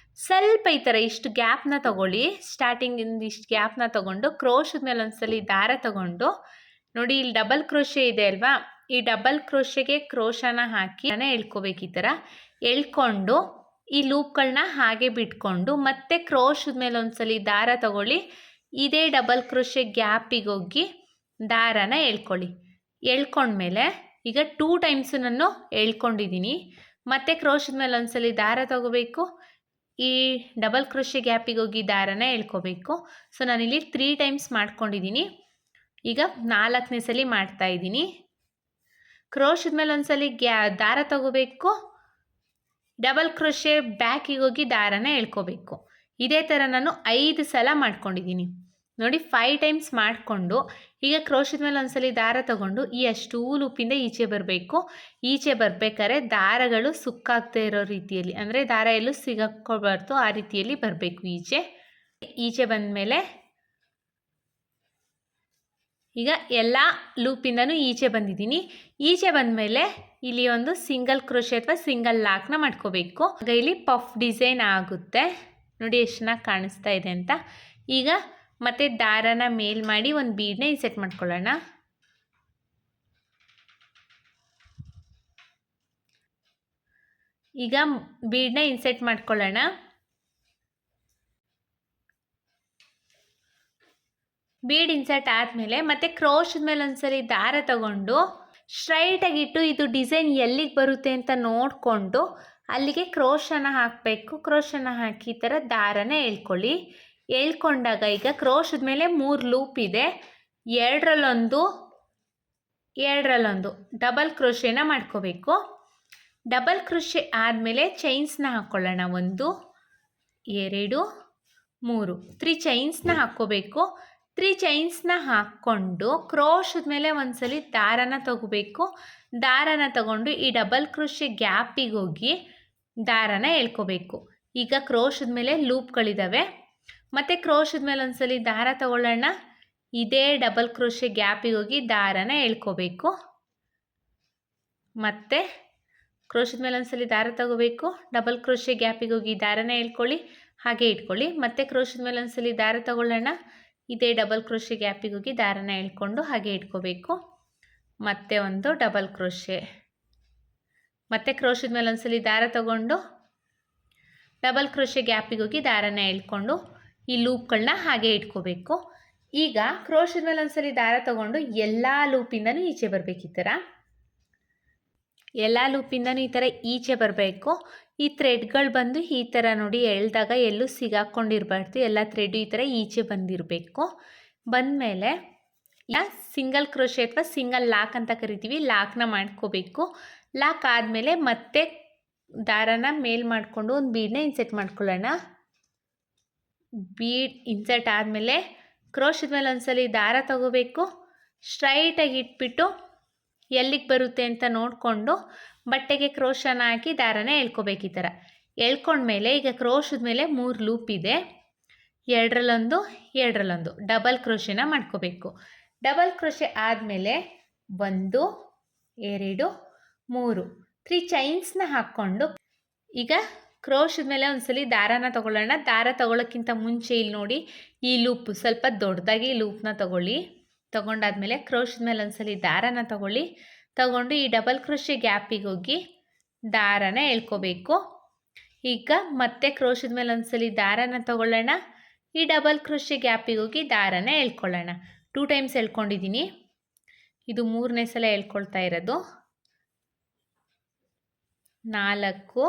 ಸ್ವಲ್ಪ ಈ ಥರ ಇಷ್ಟು ಗ್ಯಾಪ್ನ ತೊಗೊಳ್ಳಿ, ಸ್ಟಾರ್ಟಿಂಗಿಂದ ಇಷ್ಟು ಗ್ಯಾಪ್ನ ತೊಗೊಂಡು ಕ್ರೋಶದ ಮೇಲೆ ಒಂದ್ಸಲಿ ದಾರ ತಗೊಂಡು ನೋಡಿ, ಇಲ್ಲಿ ಡಬಲ್ ಕ್ರೋಶೆ ಇದೆ ಅಲ್ವಾ, ಈ ಡಬಲ್ ಕ್ರೋಶೆಗೆ ಕ್ರೋಶನ ಹಾಕಿ ಎಳ್ಕೋಬೇಕು. ಈ ಥರ ಎಳ್ಕೊಂಡು ಈ ಲೂಪ್ಗಳನ್ನ ಹಾಗೆ ಬಿಟ್ಕೊಂಡು ಮತ್ತೆ ಕ್ರೋಶದ ಮೇಲೆ ಒಂದ್ಸಲಿ ದಾರ ತಗೊಳ್ಳಿ. ಇದೇ ಡಬಲ್ ಕ್ರೋಶೆ ಗ್ಯಾಪಿಗೆ ಹೋಗಿ ದಾರನ ಎಳ್ಕೊಳ್ಳಿ. ಎಳ್ಕೊಂಡ್ಮೇಲೆ ಈಗ 2 ಟೈಮ್ಸು ನಾನು ಎಳ್ಕೊಂಡಿದ್ದೀನಿ. ಮತ್ತು ಕ್ರೋಶದ ಮೇಲೆ ಒಂದ್ಸಲಿ ದಾರ ತಗೋಬೇಕು, ಈ ಡಬಲ್ ಕ್ರೋಶೆ ಗ್ಯಾಪಿಗೆ ಹೋಗಿ ದಾರನ ಎಳ್ಕೋಬೇಕು. ಸೊ ನಾನಿಲ್ಲಿ 3 ಟೈಮ್ಸ್ ಮಾಡ್ಕೊಂಡಿದ್ದೀನಿ. ಈಗ 4ನೇ ಸಲ ಮಾಡ್ತಾಯಿದ್ದೀನಿ. ಕ್ರೋಶದ ಮೇಲೆ ಒಂದ್ಸಲಿ ದಾರ ತಗೋಬೇಕು, ಡಬಲ್ ಕ್ರೋಶೆ ಬ್ಯಾಕಿಗೆ ಹೋಗಿ ದಾರನ ಎಳ್ಕೋಬೇಕು. ಇದೇ ಥರ ನಾನು 5 ಸಲ ಮಾಡ್ಕೊಂಡಿದ್ದೀನಿ. ನೋಡಿ, 5 ಟೈಮ್ಸ್ ಮಾಡಿಕೊಂಡು ಈಗ ಕ್ರೋಶದ ಮೇಲೆ ಒಂದ್ಸಲಿ ದಾರ ತಗೊಂಡು ಈ ಅಷ್ಟೂ ಲೂಪಿಂದ ಈಚೆ ಬರಬೇಕು. ಈಚೆ ಬರಬೇಕಾದ್ರೆ ದಾರಗಳು ಸುಕ್ಕಾಗದೇ ಇರೋ ರೀತಿಯಲ್ಲಿ, ಅಂದರೆ ದಾರ ಎಲ್ಲೂ ಸಿಗಾಕೋಬಾರ್ದು, ಆ ರೀತಿಯಲ್ಲಿ ಬರಬೇಕು. ಈಚೆ ಬಂದಮೇಲೆ ಈಗ ಎಲ್ಲ ಲೂಪಿಂದನೂ ಈಚೆ ಬಂದಿದ್ದೀನಿ. ಈಚೆ ಬಂದಮೇಲೆ ಇಲ್ಲಿ ಒಂದು ಸಿಂಗಲ್ ಕ್ರೋಶೆ ಅಥವಾ ಸಿಂಗಲ್ ಲಾಕ್ನ ಮಾಡ್ಕೋಬೇಕು. ಆಗ ಇಲ್ಲಿ ಪಫ್ ಡಿಸೈನ್ ಆಗುತ್ತೆ. ನೋಡಿ ಎಷ್ಟು ಚೆನ್ನಾಗಿ ಕಾಣಿಸ್ತಾ ಇದೆ ಅಂತ. ಈಗ ಮತ್ತೆ ದಾರನ ಮೇಲ್ ಮಾಡಿ ಒಂದು ಬೀಡನ್ನ ಇನ್ಸೆಟ್ ಮಾಡ್ಕೊಳ್ಳೋಣ. ಈಗ ಬೀಡನ್ನ ಇನ್ಸೆಟ್ ಮಾಡ್ಕೊಳ್ಳೋಣ. ಬೀಡ್ ಇನ್ಸರ್ಟ್ ಆದಮೇಲೆ ಮತ್ತೆ ಕ್ರೋಶದ ಮೇಲೆ ಒಂದ್ಸಲಿ ದಾರ ತಗೊಂಡು ಸ್ಟ್ರೈಟಾಗಿಟ್ಟು ಇದು ಡಿಸೈನ್ ಎಲ್ಲಿಗೆ ಬರುತ್ತೆ ಅಂತ ನೋಡಿಕೊಂಡು ಅಲ್ಲಿಗೆ ಕ್ರೋಶನ ಹಾಕಬೇಕು. ಕ್ರೋಶನ ಹಾಕಿ ಈ ಥರ ದಾರನ ಎಳ್ಕೊಳ್ಳಿ. ಎಳ್ಕೊಂಡಾಗ ಈಗ ಕ್ರೋಶದ ಮೇಲೆ 3 ಲೂಪ್ ಇದೆ, 2ರಲ್ಲೊಂದು 2ರಲ್ಲೊಂದು ಡಬಲ್ ಕ್ರೋಶೆನ ಮಾಡ್ಕೋಬೇಕು. ಡಬಲ್ ಕ್ರೋಶೆ ಆದಮೇಲೆ ಚೈನ್ಸ್ನ ಹಾಕ್ಕೊಳ್ಳೋಣ. 1 2 3 3 ಚೈನ್ಸ್ನ ಹಾಕ್ಕೋಬೇಕು. 3 ಚೈನ್ಸ್ನ ಹಾಕ್ಕೊಂಡು ಕ್ರೋಶದ ಮೇಲೆ ಒಂದ್ಸಲಿ ದಾರನ ತಗೋಬೇಕು. ದಾರನ ತಗೊಂಡು ಈ ಡಬಲ್ ಕ್ರೋಶೆ ಗ್ಯಾಪಿಗೆ ಹೋಗಿ ದಾರನ ಎಳ್ಕೋಬೇಕು. ಈಗ ಕ್ರೋಶದ ಮೇಲೆ ಲೂಪ್ಗಳಿದ್ದಾವೆ, ಮತ್ತು ಕ್ರೋಶದ ಮೇಲೆ ಒಂದ್ಸಲಿ ದಾರ ತಗೊಳ್ಳೋಣ. ಇದೇ ಡಬಲ್ ಕ್ರೋಶೆ ಗ್ಯಾಪಿಗೆ ಹೋಗಿ ದಾರನ ಎಳ್ಕೋಬೇಕು. ಮತ್ತು ಕ್ರೋಶದ ಮೇಲೆ ಒಂದ್ಸಲಿ ದಾರ ತಗೋಬೇಕು, ಡಬಲ್ ಕ್ರೋಶೆ ಗ್ಯಾಪಿಗೆ ಹೋಗಿ ದಾರನ ಎಳ್ಕೊಳ್ಳಿ, ಹಾಗೆ ಇಟ್ಕೊಳ್ಳಿ. ಮತ್ತು ಕ್ರೋಶದ ಮೇಲೆ ಒಂದ್ಸಲಿ ದಾರ ತಗೊಳ್ಳೋಣ, ಇದೇ ಡಬಲ್ ಕ್ರೋಶೆ ಗ್ಯಾಪಿಗೆ ಹೋಗಿ ದಾರನ ಎಳ್ಕೊಂಡು ಹಾಗೆ ಇಟ್ಕೋಬೇಕು. ಮತ್ತೆ ಒಂದು ಡಬಲ್ ಕ್ರೋಶೆ, ಮತ್ತು ಕ್ರೋಶದ ಮೇಲೆ ಒಂದ್ಸಲಿ ದಾರ ತಗೊಂಡು ಡಬಲ್ ಕ್ರೋಶೆ ಗ್ಯಾಪಿಗೆ ಹೋಗಿ ದಾರನ ಎಳ್ಕೊಂಡು ಈ ಲೂಪ್ಗಳನ್ನ ಹಾಗೆ ಇಟ್ಕೋಬೇಕು. ಈಗ ಕ್ರೋಶದ ಮೇಲೆ ಒಂದ್ಸಲಿ ದಾರ ತಗೊಂಡು ಎಲ್ಲ ಲೂಪಿಂದನೂ ಈಚೆ ಬರಬೇಕು. ಈ ಥರ ಎಲ್ಲ ಲೂಪಿಂದನೂ ಈ ಥರ ಈಚೆ ಬರಬೇಕು. ಈ ಥ್ರೆಡ್ಗಳು ಬಂದು ಈ ಥರ ನೋಡಿ ಎಳೆದಾಗ ಎಲ್ಲೂ ಸಿಗಾಕೊಂಡಿರಬಾರ್ದು, ಎಲ್ಲ ಥ್ರೆಡ್ ಈ ಥರ ಈಚೆ ಬಂದಿರಬೇಕು. ಬಂದಮೇಲೆ ಸಿಂಗಲ್ ಕ್ರೋಶೆ ಅಥವಾ ಸಿಂಗಲ್ ಲಾಕ್ ಅಂತ ಕರಿತೀವಿ, ಲಾಕ್ನ ಮಾಡ್ಕೋಬೇಕು. ಲಾಕ್ ಆದಮೇಲೆ ಮತ್ತೆ ದಾರನ ಮೇಲ್ ಮಾಡಿಕೊಂಡು ಒಂದು ಬೀಡನ್ನ ಇನ್ಸೆಟ್ ಮಾಡ್ಕೊಳ್ಳೋಣ. ಬೀಡ್ ಇನ್ಸರ್ಟ್ ಆದಮೇಲೆ ಕ್ರೋಶದ ಮೇಲೆ ಒಂದ್ಸಲಿ ದಾರ ತಗೋಬೇಕು, ಸ್ಟ್ರೈಟಾಗಿ ಇಟ್ಬಿಟ್ಟು ಎಲ್ಲಿಗೆ ಬರುತ್ತೆ ಅಂತ ನೋಡಿಕೊಂಡು ಬಟ್ಟೆಗೆ ಕ್ರೋಶನ ಹಾಕಿ ದಾರನ ಎಳ್ಕೊಬೇಕು. ಈ ಥರ ಎಳ್ಕೊಂಡ್ಮೇಲೆ ಈಗ ಕ್ರೋಶದ ಮೇಲೆ 3 ಲೂಪ್ ಇದೆ, ಎರಡರಲ್ಲೊಂದು ಎರಡರಲ್ಲೊಂದು ಡಬಲ್ ಕ್ರೋಶನ ಮಾಡ್ಕೋಬೇಕು. ಡಬಲ್ ಕ್ರೋಶೆ ಆದಮೇಲೆ 1 2 3 3 ಚೈನ್ಸ್ನ ಹಾಕ್ಕೊಂಡು ಈಗ ಕ್ರೋಶದ ಮೇಲೆ ಒಂದ್ಸಲಿ ದಾರಾನ ತಗೊಳ್ಳೋಣ. ದಾರ ತಗೊಳ್ಳೋಕ್ಕಿಂತ ಮುಂಚೆ ಇಲ್ಲಿ ನೋಡಿ, ಈ ಲೂಪ್ ಸ್ವಲ್ಪ ದೊಡ್ಡದಾಗಿ ಲೂಪ್ನ ತಗೊಂಡಾದ್ಮೇಲೆ ಕ್ರೋಶದ ಮೇಲೆ ಒಂದ್ಸಲಿ ದಾರಾನ ತಗೊಂಡು ಈ ಡಬಲ್ ಕ್ರೋಶೆ ಗ್ಯಾಪಿಗೆ ಹೋಗಿ ದಾರಾನ ಎಳ್ಕೋಬೇಕು. ಈಗ ಮತ್ತೆ ಕ್ರೋಶದ ಮೇಲೆ ಒಂದ್ಸಲಿ ದಾರಾನ ತಗೊಳ್ಳೋಣ, ಈ ಡಬಲ್ ಕ್ರೋಶೆ ಗ್ಯಾಪಿಗೆ ಹೋಗಿ ದಾರಾನ ಎಳ್ಕೊಳ್ಳೋಣ. 2 ಟೈಮ್ಸ್ ಎಳ್ಕೊಂಡಿದ್ದೀನಿ, ಇದು 3ನೇ ಸಲ ಎಳ್ಕೊಳ್ತಾ ಇರೋದು. 4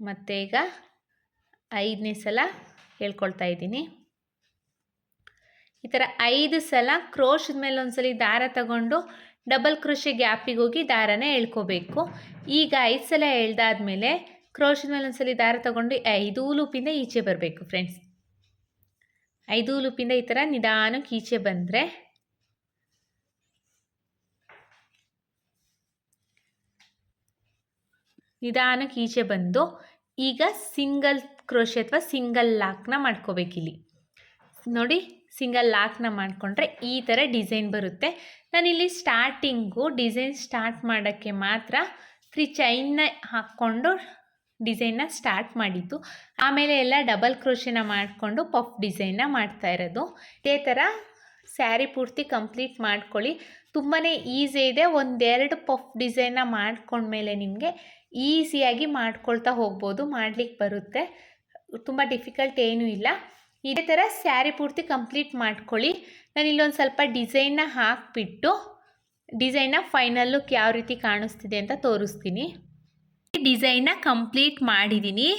ಮತ್ತು ಈಗ 5ನೇ ಸಲ ಹೇಳ್ಕೊಳ್ತಾ ಇದ್ದೀನಿ. ಈ ಥರ 5 ಸಲ ಕ್ರೋಶದ ಮೇಲೆ ಒಂದ್ಸಲಿ ದಾರ ತಗೊಂಡು ಡಬಲ್ ಕ್ರೋಶೆ ಗ್ಯಾಪಿಗೆ ಹೋಗಿ ದಾರನ ಎಳ್ಕೋಬೇಕು. ಈಗ 5 ಸಲ ಎಳ್ದಾದ್ಮೇಲೆ ಕ್ರೋಶದ ಮೇಲೆ ಒಂದ್ಸಲಿ ದಾರ ತಗೊಂಡು 5 ಲೂಪಿಂದ ಈಚೆ ಬರಬೇಕು ಫ್ರೆಂಡ್ಸ್. 5 ಲೂಪಿಂದ ಈ ಥರ ನಿಧಾನಕ್ಕೆ ಈಚೆ ಬಂದರೆ ನಿಧಾನಕ್ಕೆ ಈಚೆ ಬಂದು ಈಗ ಸಿಂಗಲ್ ಕ್ರೋಶೆ ಅಥವಾ ಸಿಂಗಲ್ ಲಾಕ್ನ ಮಾಡ್ಕೋಬೇಕಿಲ್ಲಿ ನೋಡಿ. ಸಿಂಗಲ್ ಲಾಕ್ನ ಮಾಡಿಕೊಂಡ್ರೆ ಈ ಥರ ಡಿಸೈನ್ ಬರುತ್ತೆ. ನಾನಿಲ್ಲಿ ಸ್ಟಾರ್ಟಿಂಗು ಡಿಸೈನ್ ಸ್ಟಾರ್ಟ್ ಮಾಡೋಕ್ಕೆ ಮಾತ್ರ 3 ಚೈನ್ನ ಹಾಕ್ಕೊಂಡು ಡಿಸೈನ್ನ ಸ್ಟಾರ್ಟ್ ಮಾಡಿದ್ದು, ಆಮೇಲೆ ಎಲ್ಲ ಡಬಲ್ ಕ್ರೋಶೆನ ಮಾಡಿಕೊಂಡು ಪಫ್ ಡಿಸೈನ್ನ ಮಾಡ್ತಾ ಇರೋದು. ಇದೇ ಥರ ಸ್ಯಾರಿ ಪೂರ್ತಿ ಕಂಪ್ಲೀಟ್ ಮಾಡ್ಕೊಳ್ಳಿ, ತುಂಬಾ ಈಸಿ ಇದೆ. 1-2 ಪಫ್ ಡಿಸೈನ್ನ ಮಾಡ್ಕೊಂಡ್ಮೇಲೆ ನಿಮಗೆ ಈಸಿಯಾಗಿ ಮಾಡ್ಕೊಳ್ತಾ ಹೋಗ್ಬೋದು, ಮಾಡಲಿಕ್ಕೆ ಬರುತ್ತೆ, ತುಂಬ ಡಿಫಿಕಲ್ಟ್ ಏನೂ ಇಲ್ಲ. ಇದೇ ಥರ ಸ್ಯಾರಿ ಪೂರ್ತಿ ಕಂಪ್ಲೀಟ್ ಮಾಡ್ಕೊಳ್ಳಿ. ನಾನು ಇಲ್ಲೊಂದು ಸ್ವಲ್ಪ ಡಿಸೈನ್ನ ಹಾಕಿಬಿಟ್ಟು ಡಿಸೈನ್ನ ಫೈನಲ್ ಲುಕ್ ಯಾವ ರೀತಿ ಕಾಣಿಸ್ತಿದೆ ಅಂತ ತೋರಿಸ್ತೀನಿ. ಈ ಡಿಸೈನ್ನ ಕಂಪ್ಲೀಟ್ ಮಾಡಿದ್ದೀನಿ.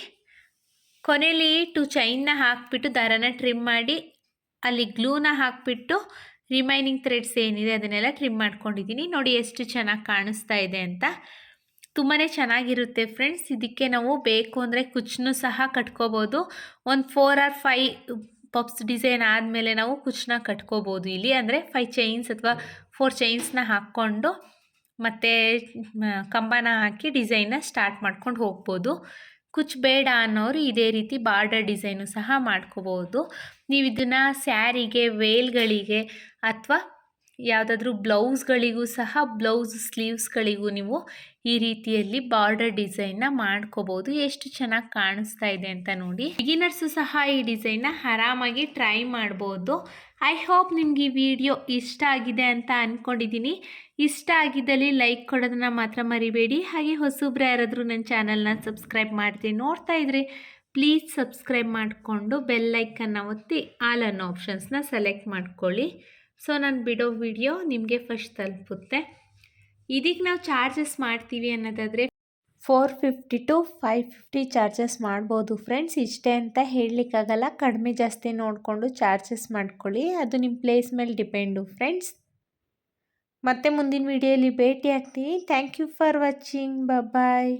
ಕೊನೆಯಲ್ಲಿ 2 ಚೈನ್ನ ಹಾಕಿಬಿಟ್ಟು ದಾರನ ಟ್ರಿಮ್ ಮಾಡಿ ಅಲ್ಲಿ ಗ್ಲೂನ ಹಾಕಿಬಿಟ್ಟು ರಿಮೈನಿಂಗ್ ಥ್ರೆಡ್ಸ್ ಏನಿದೆ ಅದನ್ನೆಲ್ಲ ಟ್ರಿಮ್ ಮಾಡ್ಕೊಂಡಿದ್ದೀನಿ. ನೋಡಿ ಎಷ್ಟು ಚೆನ್ನಾಗಿ ಕಾಣಿಸ್ತಾ ಇದೆ ಅಂತ. ತುಂಬಾ ಚೆನ್ನಾಗಿರುತ್ತೆ ಫ್ರೆಂಡ್ಸ್. ಇದಕ್ಕೆ ನಾವು ಬೇಕು ಅಂದರೆ ಕುಚ್ಚನ್ನು ಸಹ ಕಟ್ಕೋಬೋದು. ಒಂದು 4 or 5 ಪಫ್ಸ್ ಡಿಸೈನ್ ಆದಮೇಲೆ ನಾವು ಕುಚ್ಚನ್ನ ಕಟ್ಕೋಬೋದು ಇಲ್ಲಿ. ಅಂದರೆ 5 ಚೈನ್ಸ್ ಅಥವಾ 4 ಚೈನ್ಸ್ನ ಹಾಕ್ಕೊಂಡು ಮತ್ತು ಕಂಬನ ಹಾಕಿ ಡಿಸೈನ್ನ ಸ್ಟಾರ್ಟ್ ಮಾಡ್ಕೊಂಡು ಹೋಗ್ಬೋದು. ಕುಚ್ಚು ಬೇಡ ಅನ್ನೋರು ಇದೇ ರೀತಿ ಬಾರ್ಡರ್ ಡಿಸೈನು ಸಹ ಮಾಡ್ಕೋಬೋದು. ನೀವು ಇದನ್ನು ಸ್ಯಾರಿಗೆ, ವೇಲ್ಗಳಿಗೆ ಅಥವಾ ಯಾವುದಾದ್ರೂ ಬ್ಲೌಸ್ಗಳಿಗೂ ಸಹ ಬ್ಲೌಸ್ ಸ್ಲೀವ್ಸ್ಗಳಿಗೂ ನೀವು ಈ ರೀತಿಯಲ್ಲಿ ಬಾರ್ಡರ್ ಡಿಸೈನ್ನ ಮಾಡ್ಕೋಬೋದು. ಎಷ್ಟು ಚೆನ್ನಾಗಿ ಕಾಣಿಸ್ತಾ ಇದೆ ಅಂತ ನೋಡಿ. ಬಿಗಿನರ್ಸು ಸಹ ಈ ಡಿಸೈನ್ನ ಆರಾಮಾಗಿ ಟ್ರೈ ಮಾಡ್ಬೋದು. ಐ ಹೋಪ್ ನಿಮ್ಗೆ ಈ ವಿಡಿಯೋ ಇಷ್ಟ ಆಗಿದೆ ಅಂತ ಅಂದ್ಕೊಂಡಿದ್ದೀನಿ. ಇಷ್ಟ ಆಗಿದ್ದಲ್ಲಿ ಲೈಕ್ ಕೊಡೋದನ್ನು ಮಾತ್ರ ಮರಿಬೇಡಿ. ಹಾಗೆ ಹೊಸಬ್ರು ಯಾರಾದರೂ ನನ್ನ ಚಾನಲ್ನ ಸಬ್ಸ್ಕ್ರೈಬ್ ಮಾಡ್ತೀನಿ ನೋಡ್ತಾ ಇದ್ರಿ ಪ್ಲೀಸ್ ಸಬ್ಸ್ಕ್ರೈಬ್ ಮಾಡಿಕೊಂಡು ಬೆಲ್ಲೈಕನ್ನ ಒತ್ತಿ ಆಲ್ ಅನ್ನೋ ಆಪ್ಷನ್ಸ್ನ ಸೆಲೆಕ್ಟ್ ಮಾಡ್ಕೊಳ್ಳಿ. ಸೊ ನಾನು ಬಿಡೋ ವಿಡಿಯೋ ನಿಮಗೆ ಫಸ್ಟ್ ತಲುಪುತ್ತೆ. ಇದಕ್ಕೆ ನಾವು ಚಾರ್ಜಸ್ ಮಾಡ್ತೀವಿ ಅನ್ನೋದಾದರೆ 450 to 550 ಚಾರ್ಜಸ್ ಮಾಡ್ಬೋದು ಫ್ರೆಂಡ್ಸ್. ಇಷ್ಟೇ ಅಂತ ಹೇಳಲಿಕ್ಕಾಗಲ್ಲ, ಕಡಿಮೆ ಜಾಸ್ತಿ ನೋಡಿಕೊಂಡು ಚಾರ್ಜಸ್ ಮಾಡ್ಕೊಳ್ಳಿ, ಅದು ನಿಮ್ಮ ಪ್ಲೇಸ್ ಮೇಲೆ ಡಿಪೆಂಡು ಫ್ರೆಂಡ್ಸ್. ಮತ್ತೆ ಮುಂದಿನ ವಿಡಿಯೋಲಿ ಭೇಟಿ ಆಗ್ತೀನಿ. Thank you for watching. Bye.